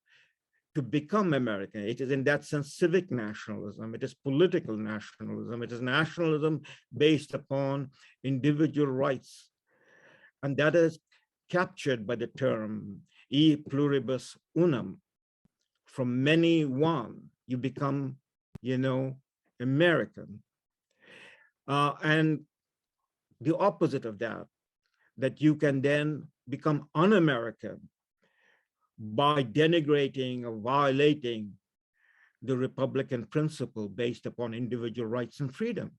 to become American. It is, in that sense, civic nationalism. It is political nationalism. It is nationalism based upon individual rights. And that is captured by the term e pluribus unum. From many one, you become, American. And the opposite of that you can then become un-American by denigrating or violating the Republican principle based upon individual rights and freedom.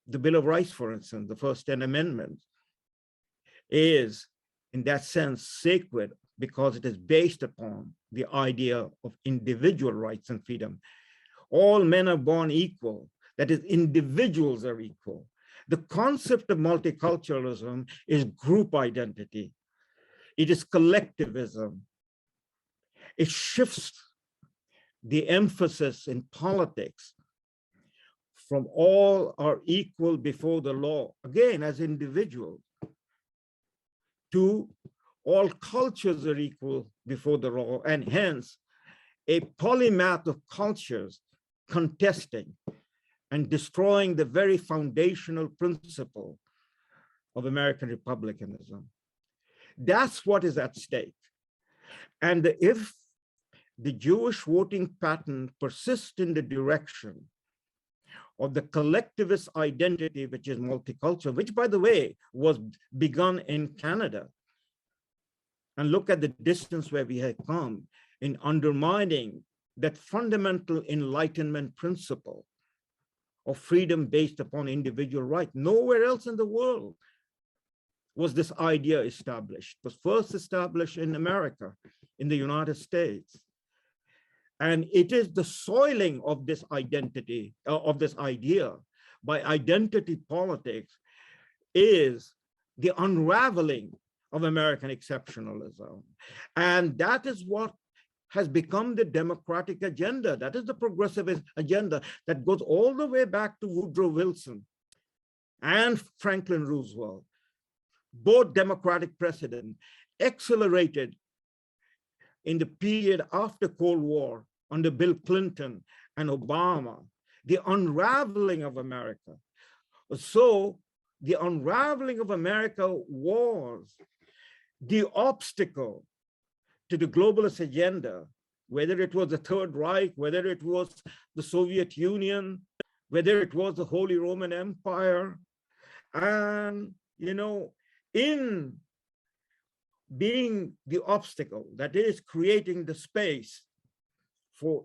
The Bill of Rights, for instance, the first 10 amendments, is in that sense sacred because it is based upon the idea of individual rights and freedom. All men are born equal, that is, individuals are equal. The concept of multiculturalism is group identity. It is collectivism. It shifts the emphasis in politics from all are equal before the law, again, as individuals, to all cultures are equal before the law, and hence a polymath of cultures contesting and destroying the very foundational principle of American republicanism. That's what is at stake. And if the Jewish voting pattern persists in the direction of the collectivist identity, which is multicultural, which, by the way, was begun in Canada, and look at the distance where we have come in undermining that fundamental Enlightenment principle of freedom based upon individual right. Nowhere else in the world was this idea established. It was first established in America, in the United States. And it is the soiling of this identity, of this idea by identity politics, is the unraveling of American exceptionalism. And that is what has become the democratic agenda. That is the progressive agenda that goes all the way back to Woodrow Wilson and Franklin Roosevelt. Both Democratic presidents accelerated in the period after Cold War under Bill Clinton and Obama, the unraveling of America. So the unraveling of America was the obstacle to the globalist agenda, whether it was the Third Reich, whether it was the Soviet Union, whether it was the Holy Roman Empire. And, in being the obstacle, that is creating the space for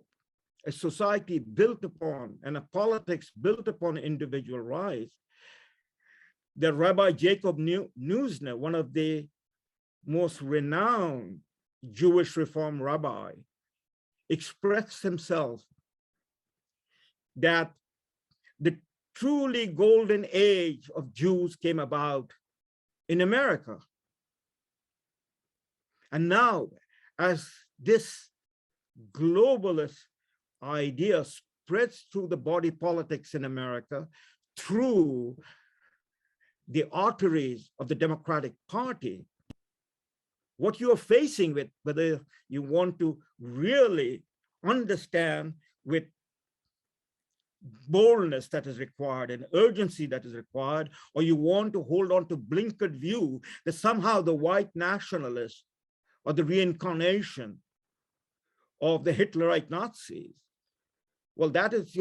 a society built upon and a politics built upon individual rights, the Rabbi Jacob Neusner, one of the most renowned Jewish Reform rabbi, expressed himself that the truly golden age of Jews came about in America. And now, as this globalist idea spreads through the body politics in America, through the arteries of the Democratic Party, what you are facing with, whether you want to really understand with boldness that is required and urgency that is required, or you want to hold on to blinkered view that somehow the white nationalists or the reincarnation of the Hitlerite Nazis, well, that is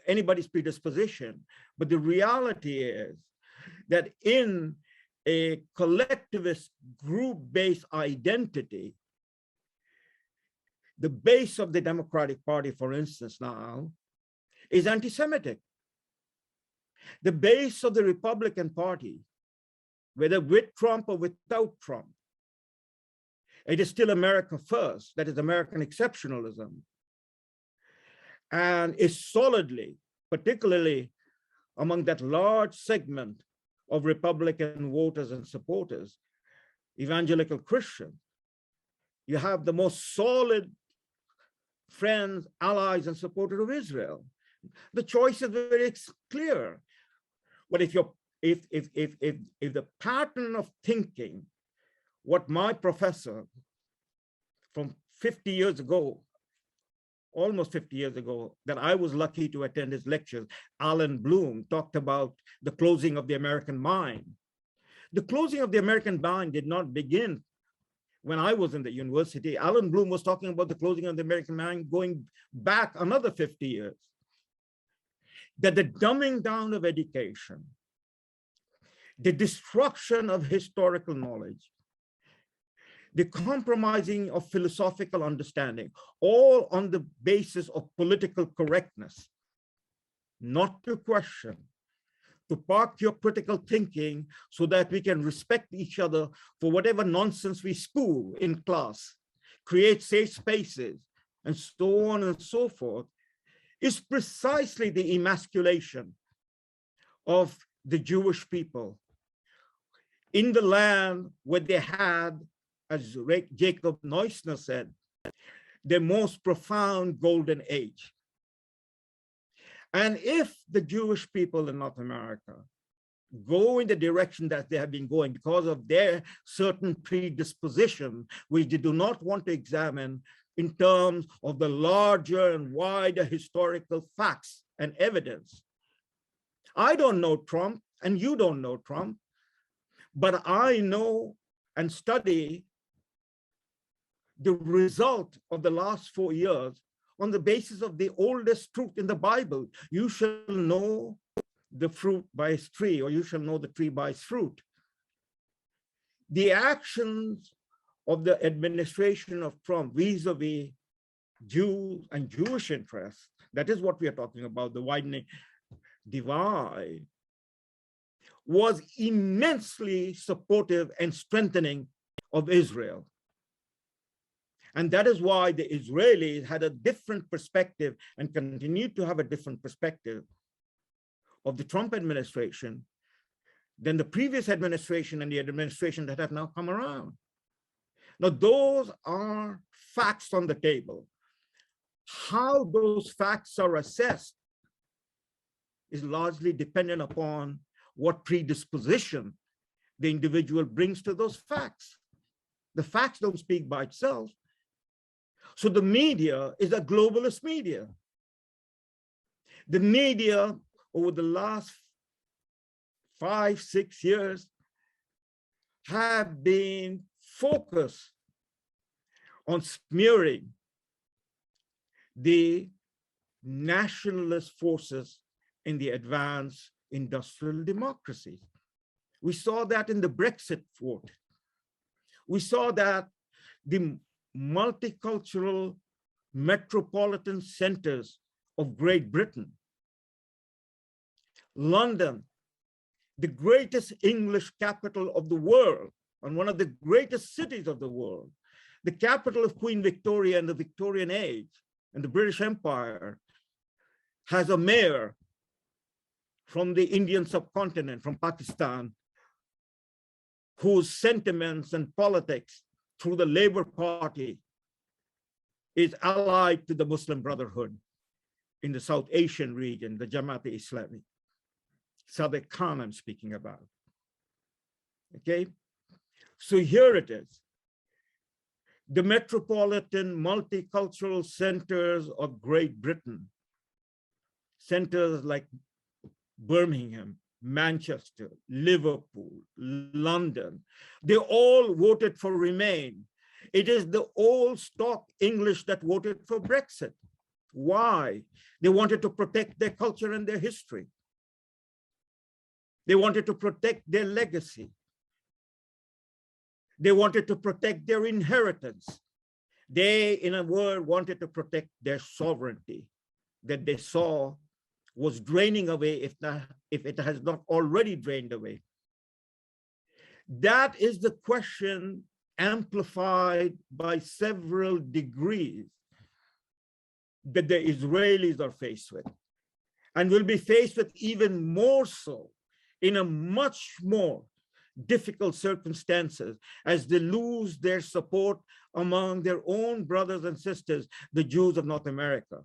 anybody's predisposition. But the reality is that in a collectivist group-based identity, the base of the Democratic Party, for instance, now is anti-Semitic. The base of the Republican Party, whether with Trump or without Trump, it is still America first, that is American exceptionalism, and is solidly, particularly among that large segment of Republican voters and supporters, evangelical Christians. You have the most solid friends, allies, and supporters of Israel. The choice is very clear. But if the pattern of thinking, what my professor from 50 years ago, almost 50 years ago, that I was lucky to attend his lectures, Alan Bloom, talked about the closing of the American mind. The closing of the American mind did not begin when I was in the university. Alan Bloom was talking about the closing of the American mind going back another 50 years. That the dumbing down of education, the destruction of historical knowledge, the compromising of philosophical understanding, all on the basis of political correctness, not to question, to park your critical thinking so that we can respect each other for whatever nonsense we spew in class, create safe spaces, and so on and so forth, is precisely the emasculation of the Jewish people in the land where they had, as Jacob Neusner said, the most profound golden age. And if the Jewish people in North America go in the direction that they have been going because of their certain predisposition, which they do not want to examine in terms of the larger and wider historical facts and evidence. I don't know Trump, and you don't know Trump, but I know and study the result of the last 4 years on the basis of the oldest truth in the Bible. You shall know the fruit by its tree, or you shall know the tree by its fruit. The actions of the administration of Trump vis-a-vis Jews and Jewish interests, that is what we are talking about, the widening divide, was immensely supportive and strengthening of Israel. And that is why the Israelis had a different perspective and continue to have a different perspective of the Trump administration than the previous administration and the administration that have now come around. Now, those are facts on the table. How those facts are assessed is largely dependent upon what predisposition the individual brings to those facts. The facts don't speak by itself. So the media is a globalist media. The media over the last 5, 6 years have been focused on smearing the nationalist forces in the advanced industrial democracies. We saw that in the Brexit vote. We saw that the multicultural metropolitan centers of Great Britain, London, the greatest English capital of the world, and one of the greatest cities of the world, the capital of Queen Victoria in the Victorian age and the British Empire, has a mayor from the Indian subcontinent, from Pakistan, whose sentiments and politics through the Labour Party is allied to the Muslim Brotherhood. in the South Asian region, the Jamaat-e-Islami. Sadiq Khan I'm speaking about. Okay, so here it is. The metropolitan multicultural centers of Great Britain, centers like Birmingham, Manchester, Liverpool, London, they all voted for Remain. It is the old stock English that voted for Brexit. Why? They wanted to protect their culture and their history. They wanted to protect their legacy. They wanted to protect their inheritance. They, in a word, wanted to protect their sovereignty that they saw was draining away, if it has not already drained away. That is the question amplified by several degrees that the Israelis are faced with, and will be faced with even more so in a much more difficult circumstances as they lose their support among their own brothers and sisters, the Jews of North America.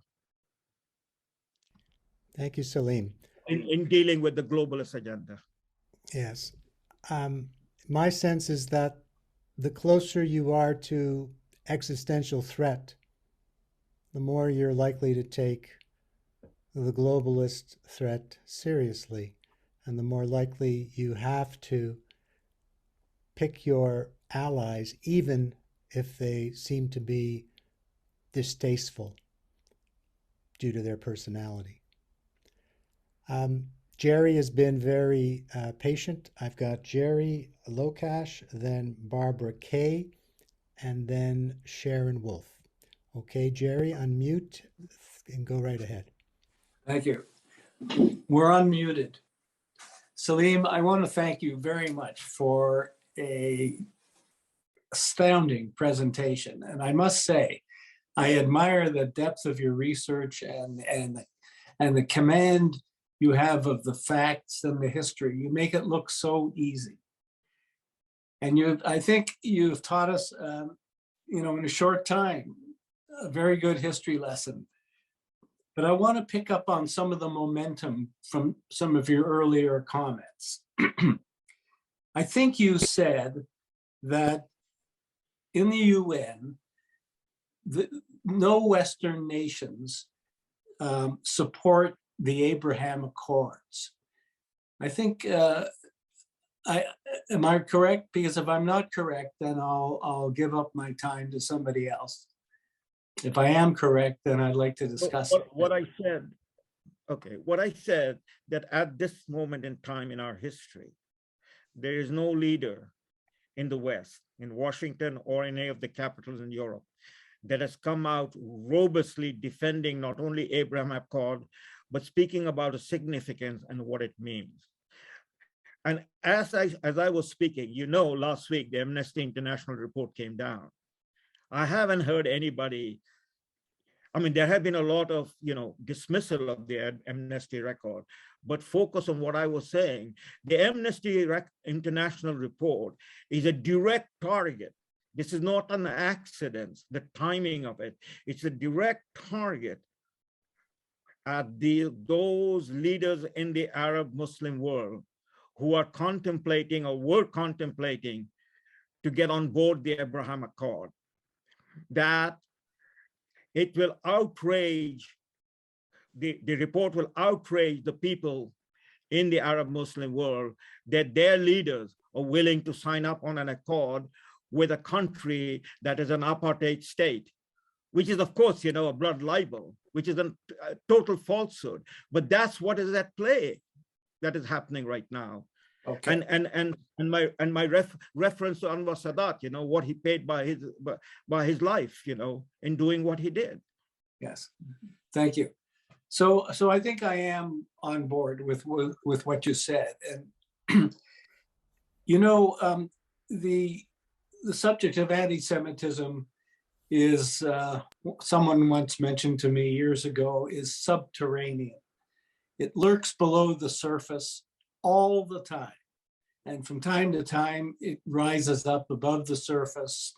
Thank you, Salim.
In dealing with the globalist agenda.
Yes. My sense is that the closer you are to existential threat, the more you're likely to take the globalist threat seriously, and the more likely you have to pick your allies, even if they seem to be distasteful due to their personality. Jerry has been very patient. I've got Jerry Lokash, then Barbara Kay, and then Sharon Wolf. Okay, Jerry, unmute and go right ahead.
Thank you. We're unmuted. Salim, I want to thank you very much for an astounding presentation. And I must say, I admire the depth of your research and the command you have of the facts and the history. You make it look so easy. And I think you've taught us, in a short time, a very good history lesson. But I want to pick up on some of the momentum from some of your earlier comments. I think you said that in the UN, no Western nations support the Abraham Accords. I think, am I correct? Because if I'm not correct, then I'll give up my time to somebody else. If I am correct, then I'd like to discuss it.
What I said, okay, what I said that at this moment in time in our history, there is no leader in the West, in Washington or in any of the capitals in Europe, that has come out robustly defending not only Abraham Accord, but speaking about its significance and what it means. And as I was speaking, last week, the Amnesty International report came down. I haven't heard anybody, there have been a lot of, dismissal of the Amnesty record, but focus on what I was saying. The Amnesty International report is a direct target. This is not an accident, the timing of it. It's a direct target at those leaders in the Arab Muslim world who are contemplating or were contemplating to get on board the Abraham Accord. That it will outrage, the report will outrage the people in the Arab Muslim world that their leaders are willing to sign up on an accord with a country that is an apartheid state, which is, of course, a blood libel, which is a total falsehood. But that's what is at play that is happening right now. Okay. And my reference to Anwar Sadat, what he paid by his life, in doing what he did. Yes,
thank you. So I think I am on board with what you said, and the subject of anti-Semitism is, someone once mentioned to me years ago, is subterranean. It lurks below the surface all the time. And from time to time, it rises up above the surface,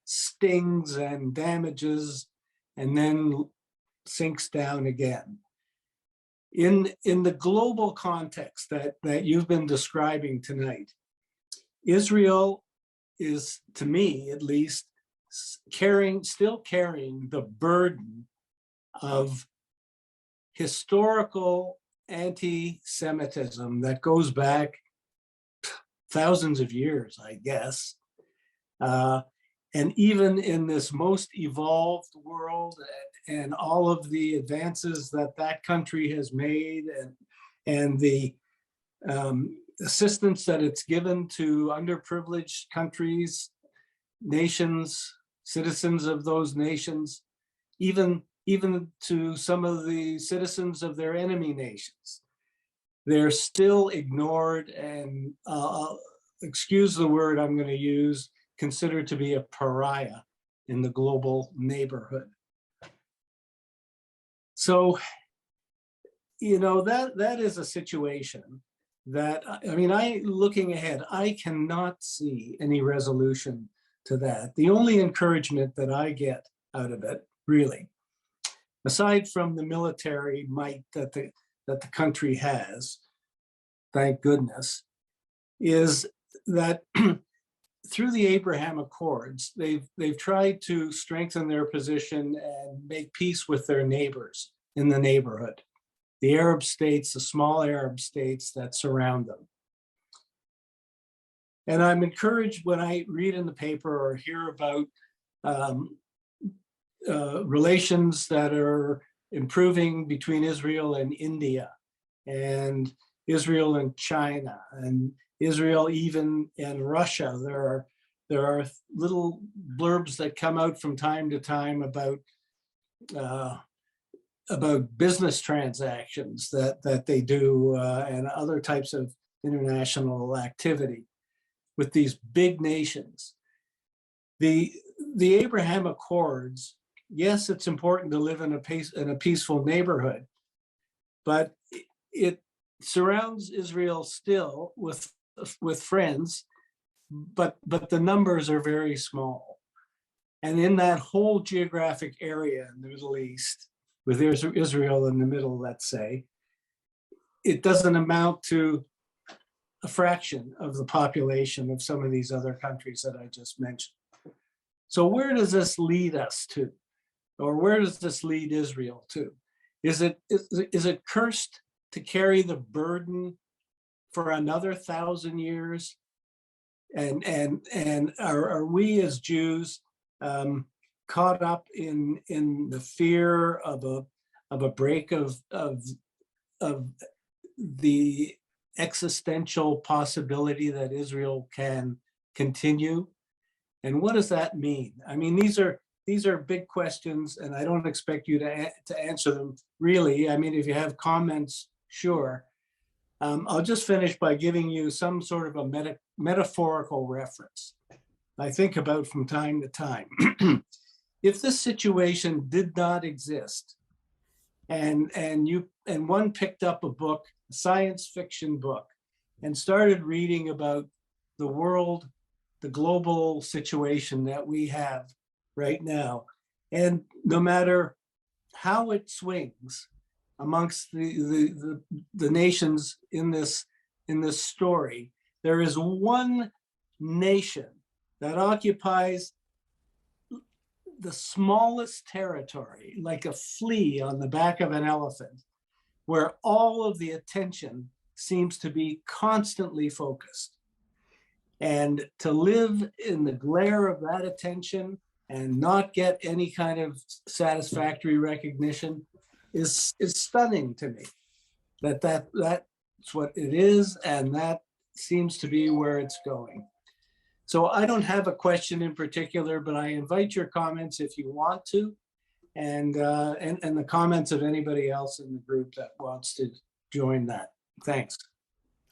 stings and damages, and then sinks down again. In the global context that you've been describing tonight, Israel is, to me at least, still carrying the burden of historical anti-Semitism that goes back thousands of years, I guess. And even in this most evolved world and all of the advances that that country has made, and the assistance that it's given to underprivileged countries, nations, citizens of those nations, even to some of the citizens of their enemy nations, they're still ignored and, excuse the word I'm going to use, considered to be a pariah in the global neighborhood. So, you know, that is a situation that, I mean, looking ahead, I cannot see any resolution to that. The only encouragement that I get out of it, really, aside from the military might that the country has, thank goodness, is that through the Abraham Accords, they've tried to strengthen their position and make peace with their neighbors in the neighborhood, the Arab states, the small Arab states that surround them. And I'm encouraged when I read in the paper or hear about relations that are improving between Israel and India, and Israel and China, and Israel even and Russia. There are little blurbs that come out from time to time about business transactions that they do and other types of international activity with these big nations. The Abraham Accords, yes, it's important to live in a peaceful neighborhood, but it surrounds Israel still with friends, but the numbers are very small. And in that whole geographic area in the Middle East, with Israel in the middle, let's say, it doesn't amount to a fraction of the population of some of these other countries that I just mentioned. So where does this lead us to? Or where does this lead Israel to? Is it cursed to carry the burden for another 1,000 years? And are we as Jews caught up in the fear of a break of the existential possibility that Israel can continue? And what does that mean? I mean, these are big questions, and I don't expect you to answer them really. I mean, if you have comments, sure. I'll just finish by giving you some sort of a metaphorical reference I think about from time to time. If this situation did not exist, and one picked up a book, a science fiction book, and started reading about the world, the global situation that we have right now, and no matter how it swings amongst the nations in this story, there is one nation that occupies the smallest territory, like a flea on the back of an elephant, where all of the attention seems to be constantly focused. And to live in the glare of that attention and not get any kind of satisfactory recognition is stunning to me. That's what it is, and that seems to be where it's going. So I don't have a question in particular, but I invite your comments if you want to, and the comments of anybody else in the group that wants to join that. Thanks.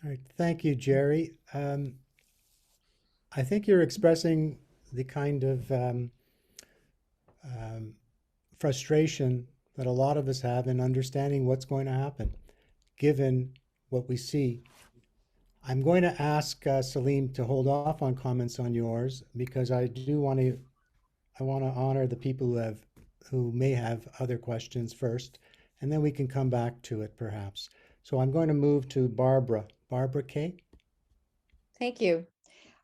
All right, thank you, Jerry. I think you're expressing the kind of frustration that a lot of us have in understanding what's going to happen, given what we see. I'm going to ask Salim to hold off on comments on yours, because I want to honor the people who have who may have other questions first, and then we can come back to it perhaps. So I'm going to move to Barbara. Barbara Kay?
Thank you.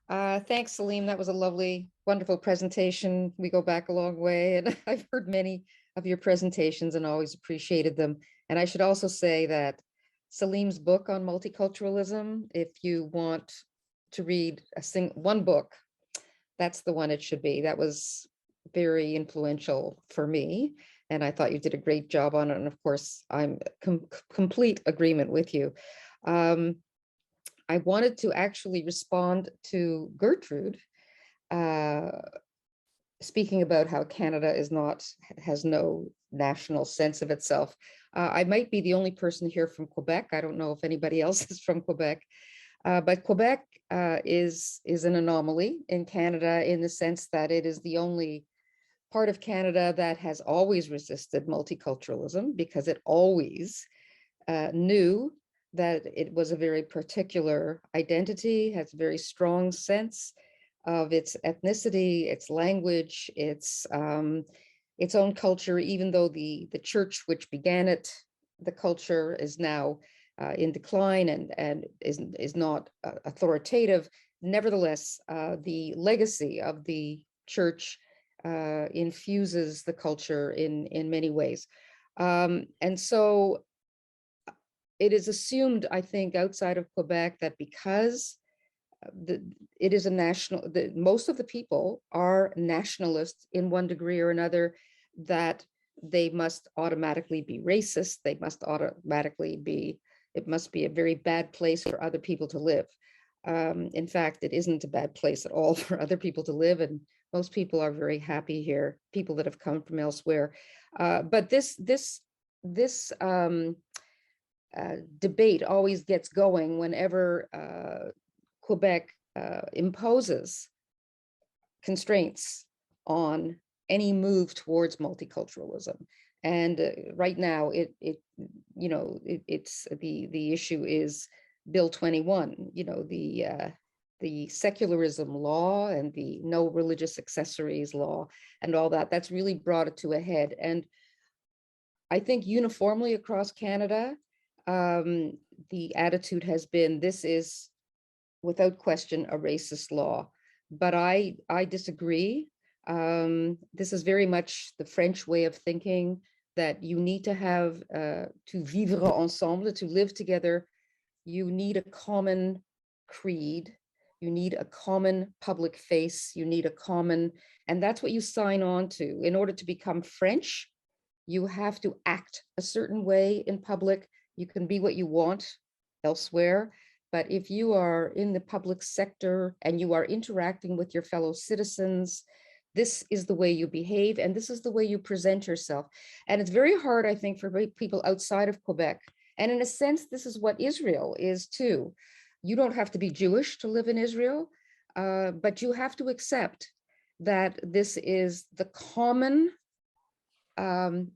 Thanks, Salim. That was a lovely, wonderful presentation. We go back a long way, and I've heard many of your presentations and always appreciated them. And I should also say that Salim's book on multiculturalism, if you want to read one book, that's the one it should be. That was very influential for me, and I thought you did a great job on it. And of course, I'm complete agreement with you. I wanted to actually respond to Gertrude, speaking about how Canada has no national sense of itself. I might be the only person here from Quebec. I don't know if anybody else is from Quebec, but Quebec is an anomaly in Canada in the sense that it is the only part of Canada that has always resisted multiculturalism, because it always knew that it was a very particular identity, has a very strong sense of its ethnicity, its language, its own culture, even though the church which began it, the culture, is now in decline and is not authoritative. Nevertheless, the legacy of the church infuses the culture in many ways. And so it is assumed, I think, outside of Quebec that because it is a national, most of the people are nationalists in one degree or another, that they must automatically be racist. They must automatically be, it must be a very bad place for other people to live. In fact, it isn't a bad place at all for other people to live, and most people are very happy here, people that have come from elsewhere. But this debate always gets going whenever Quebec imposes constraints on any move towards multiculturalism. And right now, it's the issue is Bill 21. The secularism law and the no religious accessories law and all that. That's really brought it to a head. And I think uniformly across Canada, the attitude has been, this is without question a racist law. But I disagree. This is very much the French way of thinking, that you need to have, to vivre ensemble, to live together. You need a common creed. You need a common public face. You need a common, and that's what you sign on to. In order to become French, you have to act a certain way in public. You can be what you want elsewhere, but if you are in the public sector and you are interacting with your fellow citizens, this is the way you behave, and this is the way you present yourself. And it's very hard, I think, for people outside of Quebec. And in a sense, this is what Israel is too. You don't have to be Jewish to live in Israel, but you have to accept that this is the common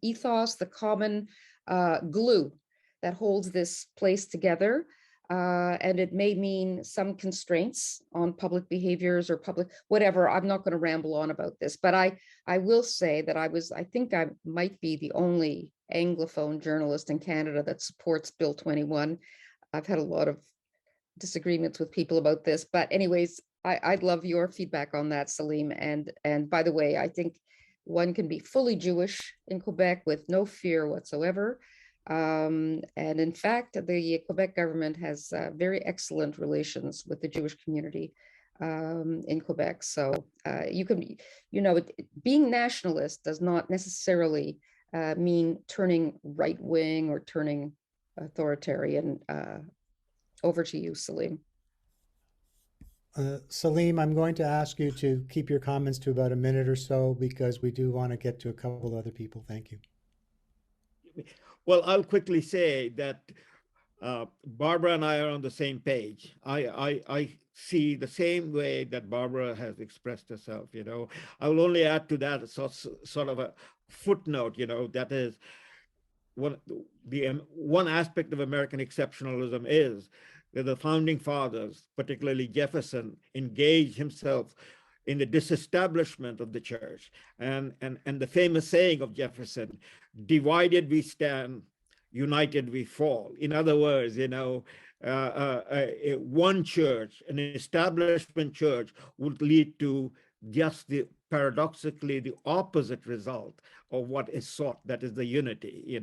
ethos, the common glue that holds this place together. And it may mean some constraints on public behaviors or public, whatever. I'm not going to ramble on about this, but I will say that I think I might be the only Anglophone journalist in Canada that supports Bill 21. I've had a lot of disagreements with people about this, but anyways, I'd love your feedback on that, Salim. And by the way, I think one can be fully Jewish in Quebec with no fear whatsoever. And in fact, the Quebec government has very excellent relations with the Jewish community in Quebec. So you can, being nationalist does not necessarily mean turning right wing or turning authoritarian. Over to you, Salim.
Salim, I'm going to ask you to keep your comments to about a minute or so, because we do want to get to a couple other people. Thank you.
Well, I'll quickly say that Barbara and I are on the same page. I see the same way that Barbara has expressed herself. I will only add to that sort of a footnote. That is one aspect of American exceptionalism is that the founding fathers, particularly Jefferson, engaged himself in the disestablishment of the church. And the famous saying of Jefferson, divided we stand, united we fall. In other words, one church, an establishment church, would lead to just paradoxically the opposite result of what is sought, that is the unity,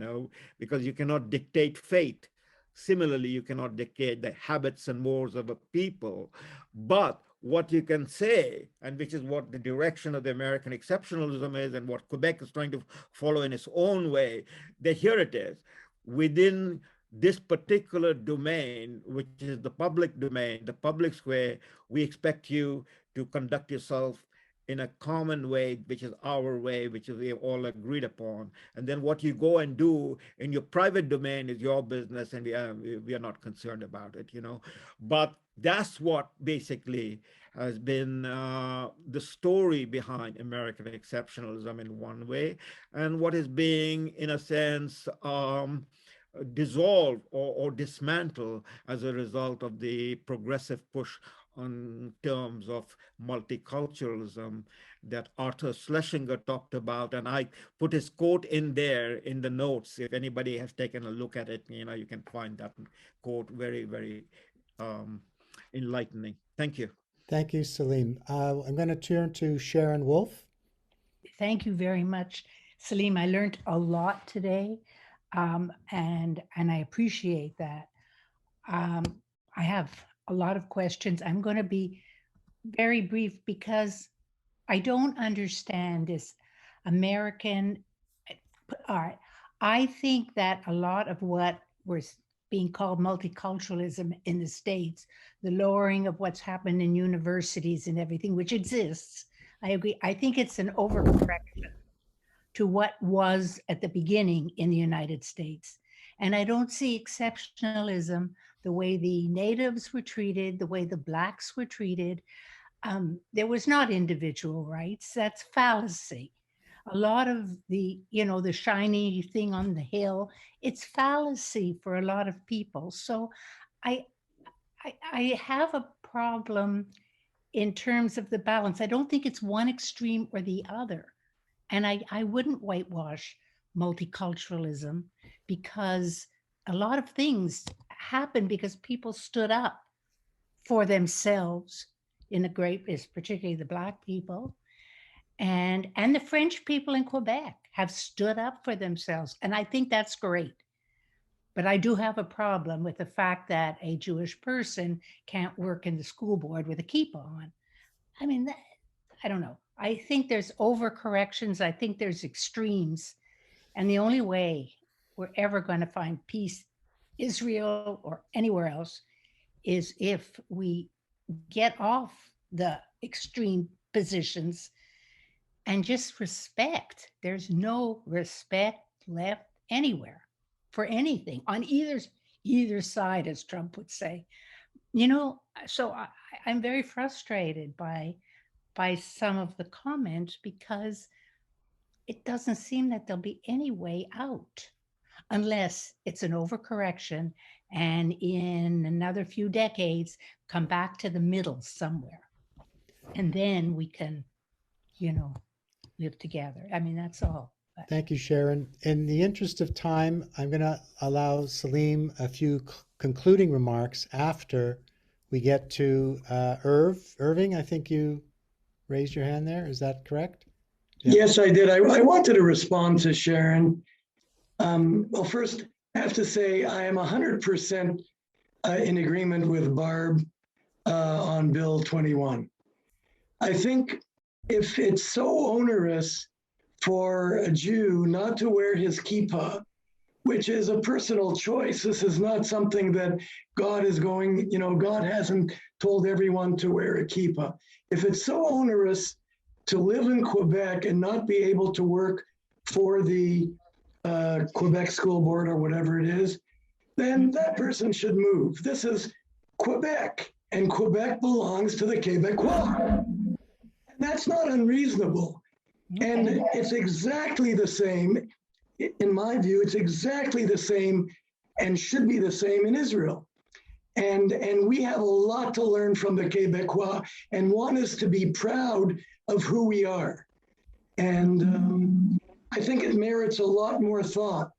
because you cannot dictate fate. Similarly, you cannot dictate the habits and mores of a people. But what you can say, and which is what the direction of the American exceptionalism is, and what Quebec is trying to follow in its own way, that here it is, within this particular domain, which is the public domain, the public square, we expect you to conduct yourself in a common way, which is our way, which is we have all agreed upon. And then what you go and do in your private domain is your business, and we are not concerned about it, But that's what basically has been the story behind American exceptionalism in one way, and what is being, in a sense, dissolved or dismantled as a result of the progressive push on terms of multiculturalism that Arthur Schlesinger talked about. And I put his quote in there in the notes. If anybody has taken a look at it, you can find that quote very, very enlightening. Thank you.
Thank you, Salim. I'm going to turn to Sharon Wolf.
Thank you very much, Salim. I learned a lot today, and I appreciate that. I have a lot of questions. I'm going to be very brief because I don't understand this American art. I think that a lot of what was being called multiculturalism in the States, the lowering of what's happened in universities and everything, which exists, I agree. I think it's an overcorrection to what was at the beginning in the United States. And I don't see exceptionalism the way the natives were treated, the way the Blacks were treated. There was not individual rights. That's fallacy. A lot of the, the shiny thing on the hill, it's fallacy for a lot of people. So I have a problem in terms of the balance. I don't think it's one extreme or the other. And I wouldn't whitewash multiculturalism, because a lot of things happened because people stood up for themselves particularly the Black people, and the French people in Quebec have stood up for themselves. And I think that's great. But I do have a problem with the fact that a Jewish person can't work in the school board with a kippah on. I mean, I don't know. I think there's overcorrections. I think there's extremes. And the only way we're ever going to find peace, Israel or anywhere else, is if we get off the extreme positions and just respect. There's no respect left anywhere for anything on either side, as Trump would say. So I'm very frustrated by some of the comments, because it doesn't seem that there'll be any way out unless it's an overcorrection, and in another few decades come back to the middle somewhere, and then we can live together. I mean, that's all.
Thank you, Sharon. In the interest of time, I'm going to allow Salim a few concluding remarks after we get to Irving. I think you raised your hand there. Is that correct? Yeah.
Yes, I did. I wanted to respond to Sharon. Well, first, I have to say I am 100% in agreement with Barb on Bill 21. I think if it's so onerous for a Jew not to wear his kippah, which is a personal choice, this is not something that God is going, God hasn't told everyone to wear a kippah. If it's so onerous to live in Quebec and not be able to work for the Quebec School Board or whatever it is, then that person should move. This is Quebec, and Quebec belongs to the Québécois. And that's not unreasonable. And it's exactly the same, in my view, it's exactly the same and should be the same in Israel. And we have a lot to learn from the Quebecois and want us to be proud of who we are. And I think it merits a lot more thought.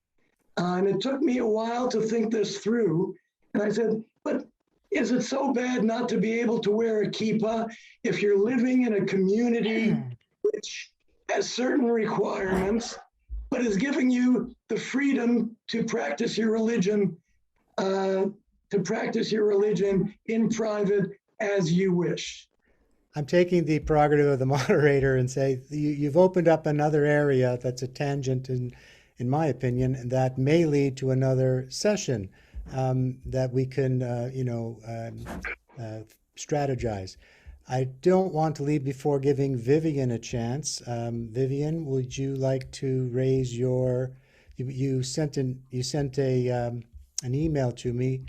And it took me a while to think this through. And I said, but is it so bad not to be able to wear a kippah if you're living in a community which has certain requirements, but is giving you the freedom to practice your religion, in private as you wish?
I'm taking the prerogative of the moderator and say you've opened up another area that's a tangent, in my opinion, and that may lead to another session that we can, strategize. I don't want to leave before giving Vivian a chance. Vivian, would you like to raise your? You sent an email to me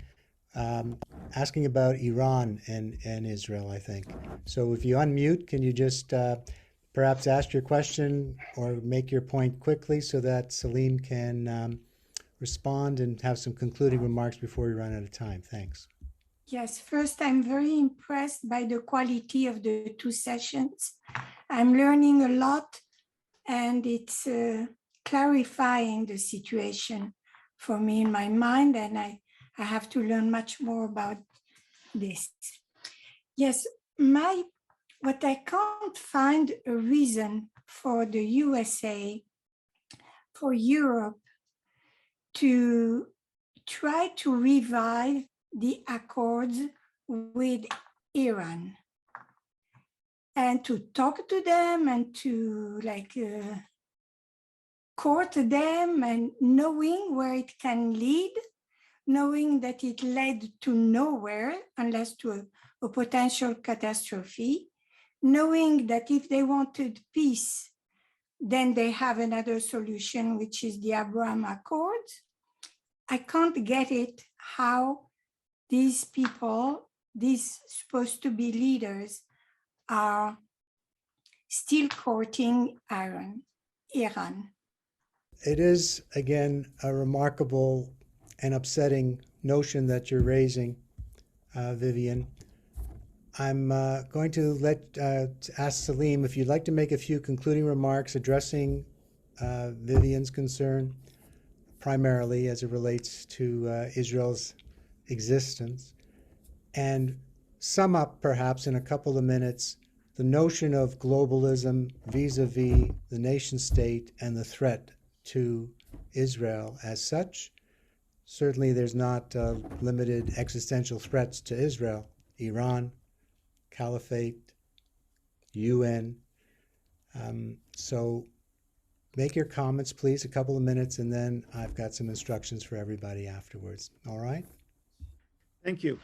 asking about Iran and Israel, I think. So if you unmute, can you just perhaps ask your question or make your point quickly so that Salim can respond and have some concluding remarks before we run out of time? Thanks.
Yes, first, I'm very impressed by the quality of the two sessions. I'm learning a lot, and it's clarifying the situation for me in my mind, and I have to learn much more about this. Yes, what I can't find a reason for the USA, for Europe, to try to revive the accords with Iran and to talk to them and to court them, and knowing where it can lead, knowing that it led to nowhere unless to a potential catastrophe, knowing that if they wanted peace, then they have another solution, which is the Abraham Accords. I can't get it how these people, these supposed to be leaders, are still courting Iran.
It is, again, a remarkable and upsetting notion that you're raising, Vivian. I'm going to ask Salim if you'd like to make a few concluding remarks addressing Vivian's concern, primarily as it relates to Israel's existence, and sum up perhaps in a couple of minutes the notion of globalism vis-a-vis the nation state and the threat to Israel as such. Certainly there's not limited existential threats to Israel: Iran, Caliphate, UN. So make your comments, please, a couple of minutes, and then I've got some instructions for everybody afterwards. All right?
Thank you.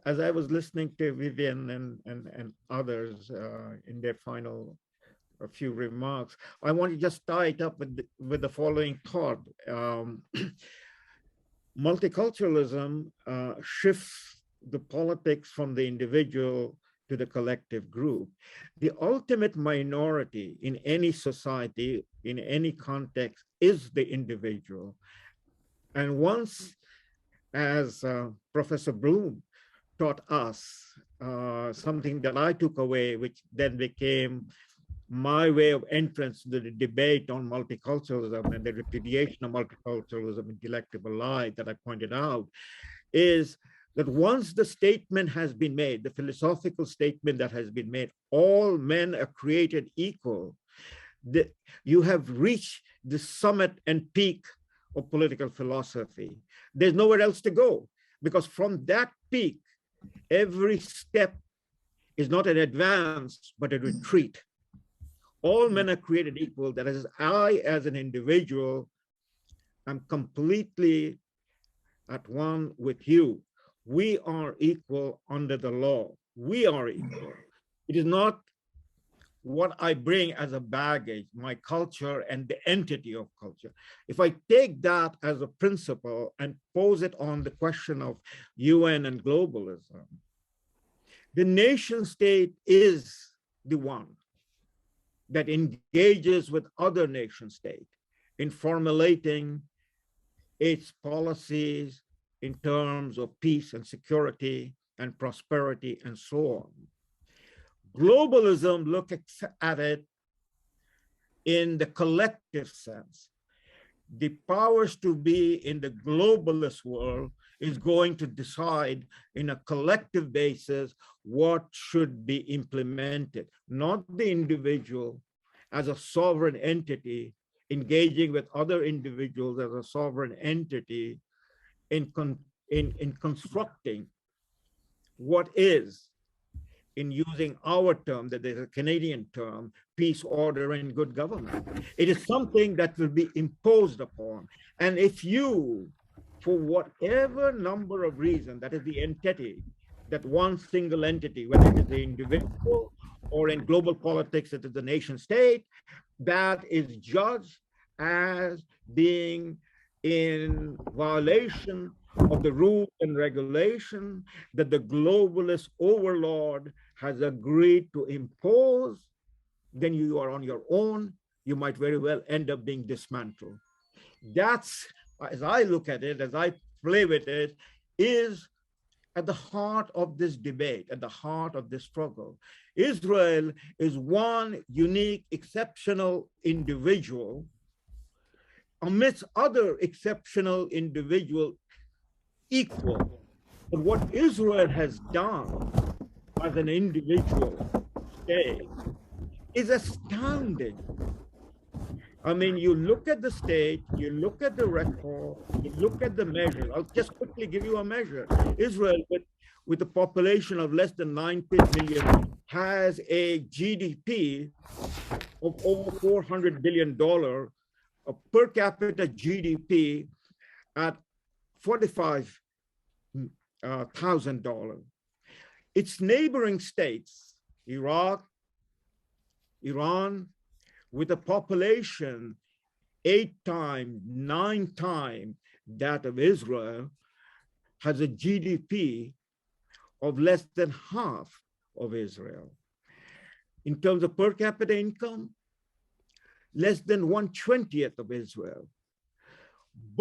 As I was listening to Vivian and others in their final few remarks, I want to just tie it up with the following thought. Multiculturalism shifts the politics from the individual to the collective group. The ultimate minority in any society, in any context, is the individual. And once, as Professor Bloom taught us, something that I took away, which then became my way of entrance to the debate on multiculturalism and the repudiation of multiculturalism in delectable lie that I pointed out, is that once the statement has been made, the philosophical statement that has been made, all men are created equal, you have reached the summit and peak of political philosophy. There's nowhere else to go, because from that peak, every step is not an advance, but a retreat. All men are created equal. That is, I, as an individual, am completely at one with you. We are equal under the law. We are equal. It is not what I bring as a baggage, my culture and the entity of culture. If I take that as a principle and pose it on the question of UN and globalism, the nation state is the one that engages with other nation states in formulating its policies, in terms of peace and security and prosperity and so on. Globalism looks at it in the collective sense. The powers to be in the globalist world is going to decide in a collective basis what should be implemented, not the individual as a sovereign entity engaging with other individuals as a sovereign entity in constructing what is, in using our term, that is a Canadian term, peace, order, and good government. It is something that will be imposed upon. And if you, for whatever number of reasons, that is the entity, that one single entity, whether it is the individual or in global politics, it is the nation state, that is judged as being in violation of the rules and regulation that the globalist overlord has agreed to impose, then you are on your own. You might very well end up being dismantled. That's, as I look at it, as I play with it, is at the heart of this debate, at the heart of this struggle. Israel is one unique, exceptional individual amidst other exceptional individuals equal. But what Israel has done as an individual state is astounding. I mean, you look at the state, you look at the record, you look at the measures. I'll just quickly give you a measure. Israel, with a population of less than 90 million, has a GDP of over $400 billion, a per capita GDP at $45,000. Its neighboring states, Iraq, Iran, with a population 8 times, 9 times that of Israel, has a GDP of less than half of Israel. In terms of per capita income, less than 1/20th of Israel.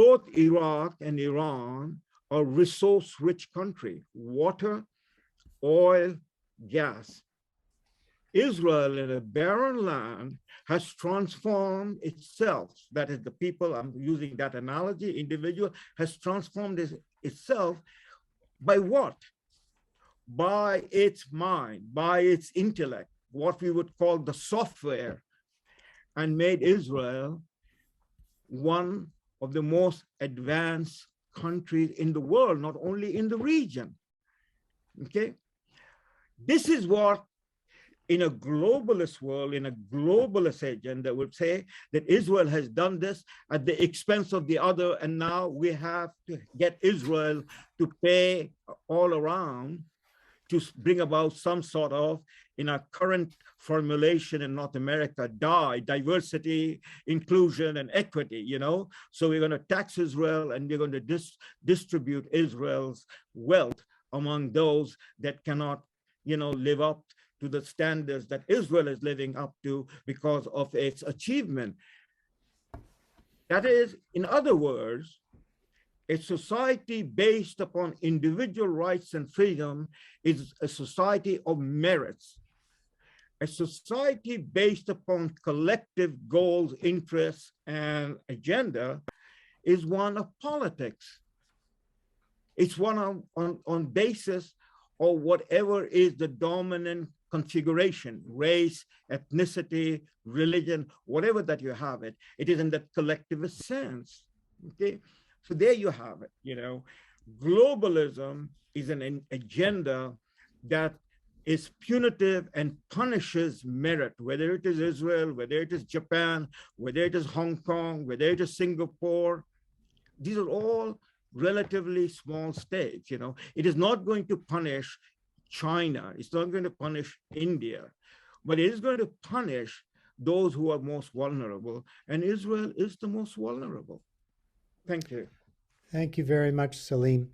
Both Iraq and Iran are resource-rich countries, water, oil, gas. Israel, in a barren land, has transformed itself. That is, the people, I'm using that analogy, individual, has transformed itself by what? By its mind, by its intellect, what we would call the software, and made Israel one of the most advanced countries in the world, not only in the region. Okay? This is what, in a globalist world, in a globalist agenda, would say that Israel has done this at the expense of the other, and now we have to get Israel to pay all around to bring about some sort of, in our current formulation in North America, diversity, inclusion, and equity, you know? So we're going to tax Israel, and we're going to distribute Israel's wealth among those that cannot, you know, live up to the standards that Israel is living up to because of its achievement. That is, in other words, a society based upon individual rights and freedom is a society of merits. A society based upon collective goals, interests, and agenda is one of politics. It's one on basis of whatever is the dominant configuration, race, ethnicity, religion, whatever that you have it. It is in that collectivist sense, okay? So there you have it, you know. Globalism is an agenda that is punitive and punishes merit, whether it is Israel, whether it is Japan, whether it is Hong Kong, whether it is Singapore. These are all relatively small states, you know. It is not going to punish China. It's not going to punish India, but it is going to punish those who are most vulnerable. And Israel is the most vulnerable. Thank you.
Thank you very much, Salim.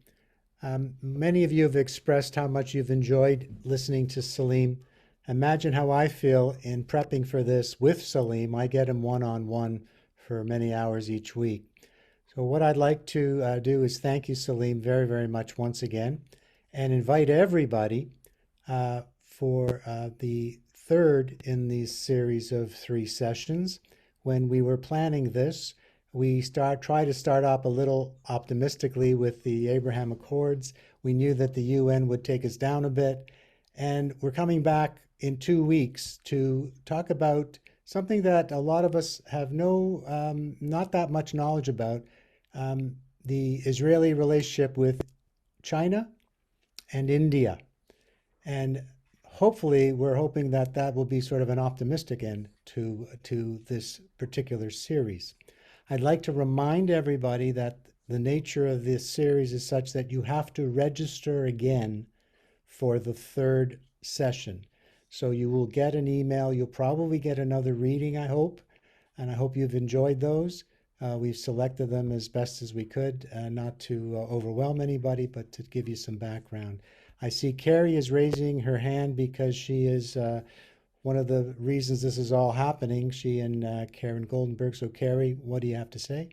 Many of you have expressed how much you've enjoyed listening to Salim. Imagine how I feel in prepping for this with Salim. I get him one-on-one for many hours each week. So what I'd like to do is thank you, Salim, very, very much once again, and invite everybody for the third in these series of 3 sessions. When we were planning this, we try to start up a little optimistically with the Abraham Accords. We knew that the UN would take us down a bit, and we're coming back in 2 weeks to talk about something that a lot of us have not that much knowledge about, the Israeli relationship with China and India. And hopefully, we're hoping that that will be sort of an optimistic end to this particular series. I'd like to remind everybody that the nature of this series is such that you have to register again for the 3rd session. So you will get an email. You'll probably get another reading, I hope, and I hope you've enjoyed those. We've selected them as best as we could, not to overwhelm anybody, but to give you some background. I see Carrie is raising her hand because she is one of the reasons this is all happening, she and Karen Goldenberg. So Carrie, what do you have to say?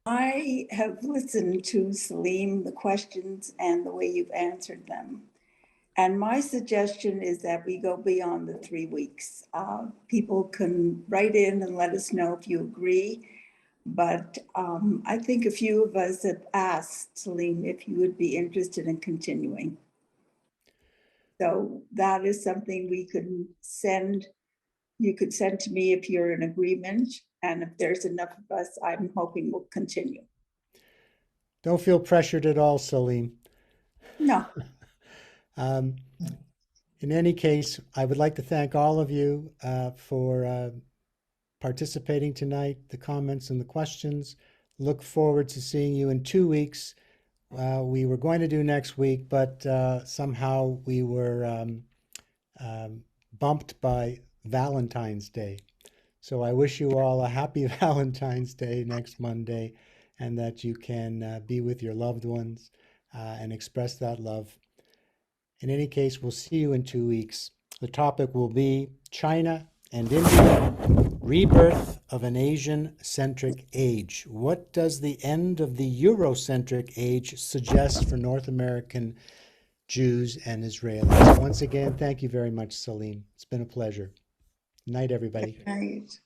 I have listened to Salim, the questions and the way you've answered them. And my suggestion is that we go beyond the 3 weeks. People can write in and let us know if you agree. But I think a few of us have asked Salim if you would be interested in continuing. So that is something we could send. You could send to me if you're in agreement. And if there's enough of us, I'm hoping we'll continue.
Don't feel pressured at all, Salim.
No.
In any case, I would like to thank all of you for participating tonight, the comments and the questions. Look forward to seeing you in 2 weeks. We were going to do next week, but somehow we were bumped by Valentine's Day. So I wish you all a happy Valentine's Day next Monday, and that you can be with your loved ones and express that love. In any case, we'll see you in 2 weeks. The topic will be China and India, rebirth of an Asian-centric age. What does the end of the Eurocentric age suggest for North American Jews and Israelis? Once again, thank you very much, Salim. It's been a pleasure. Night, everybody.
Right.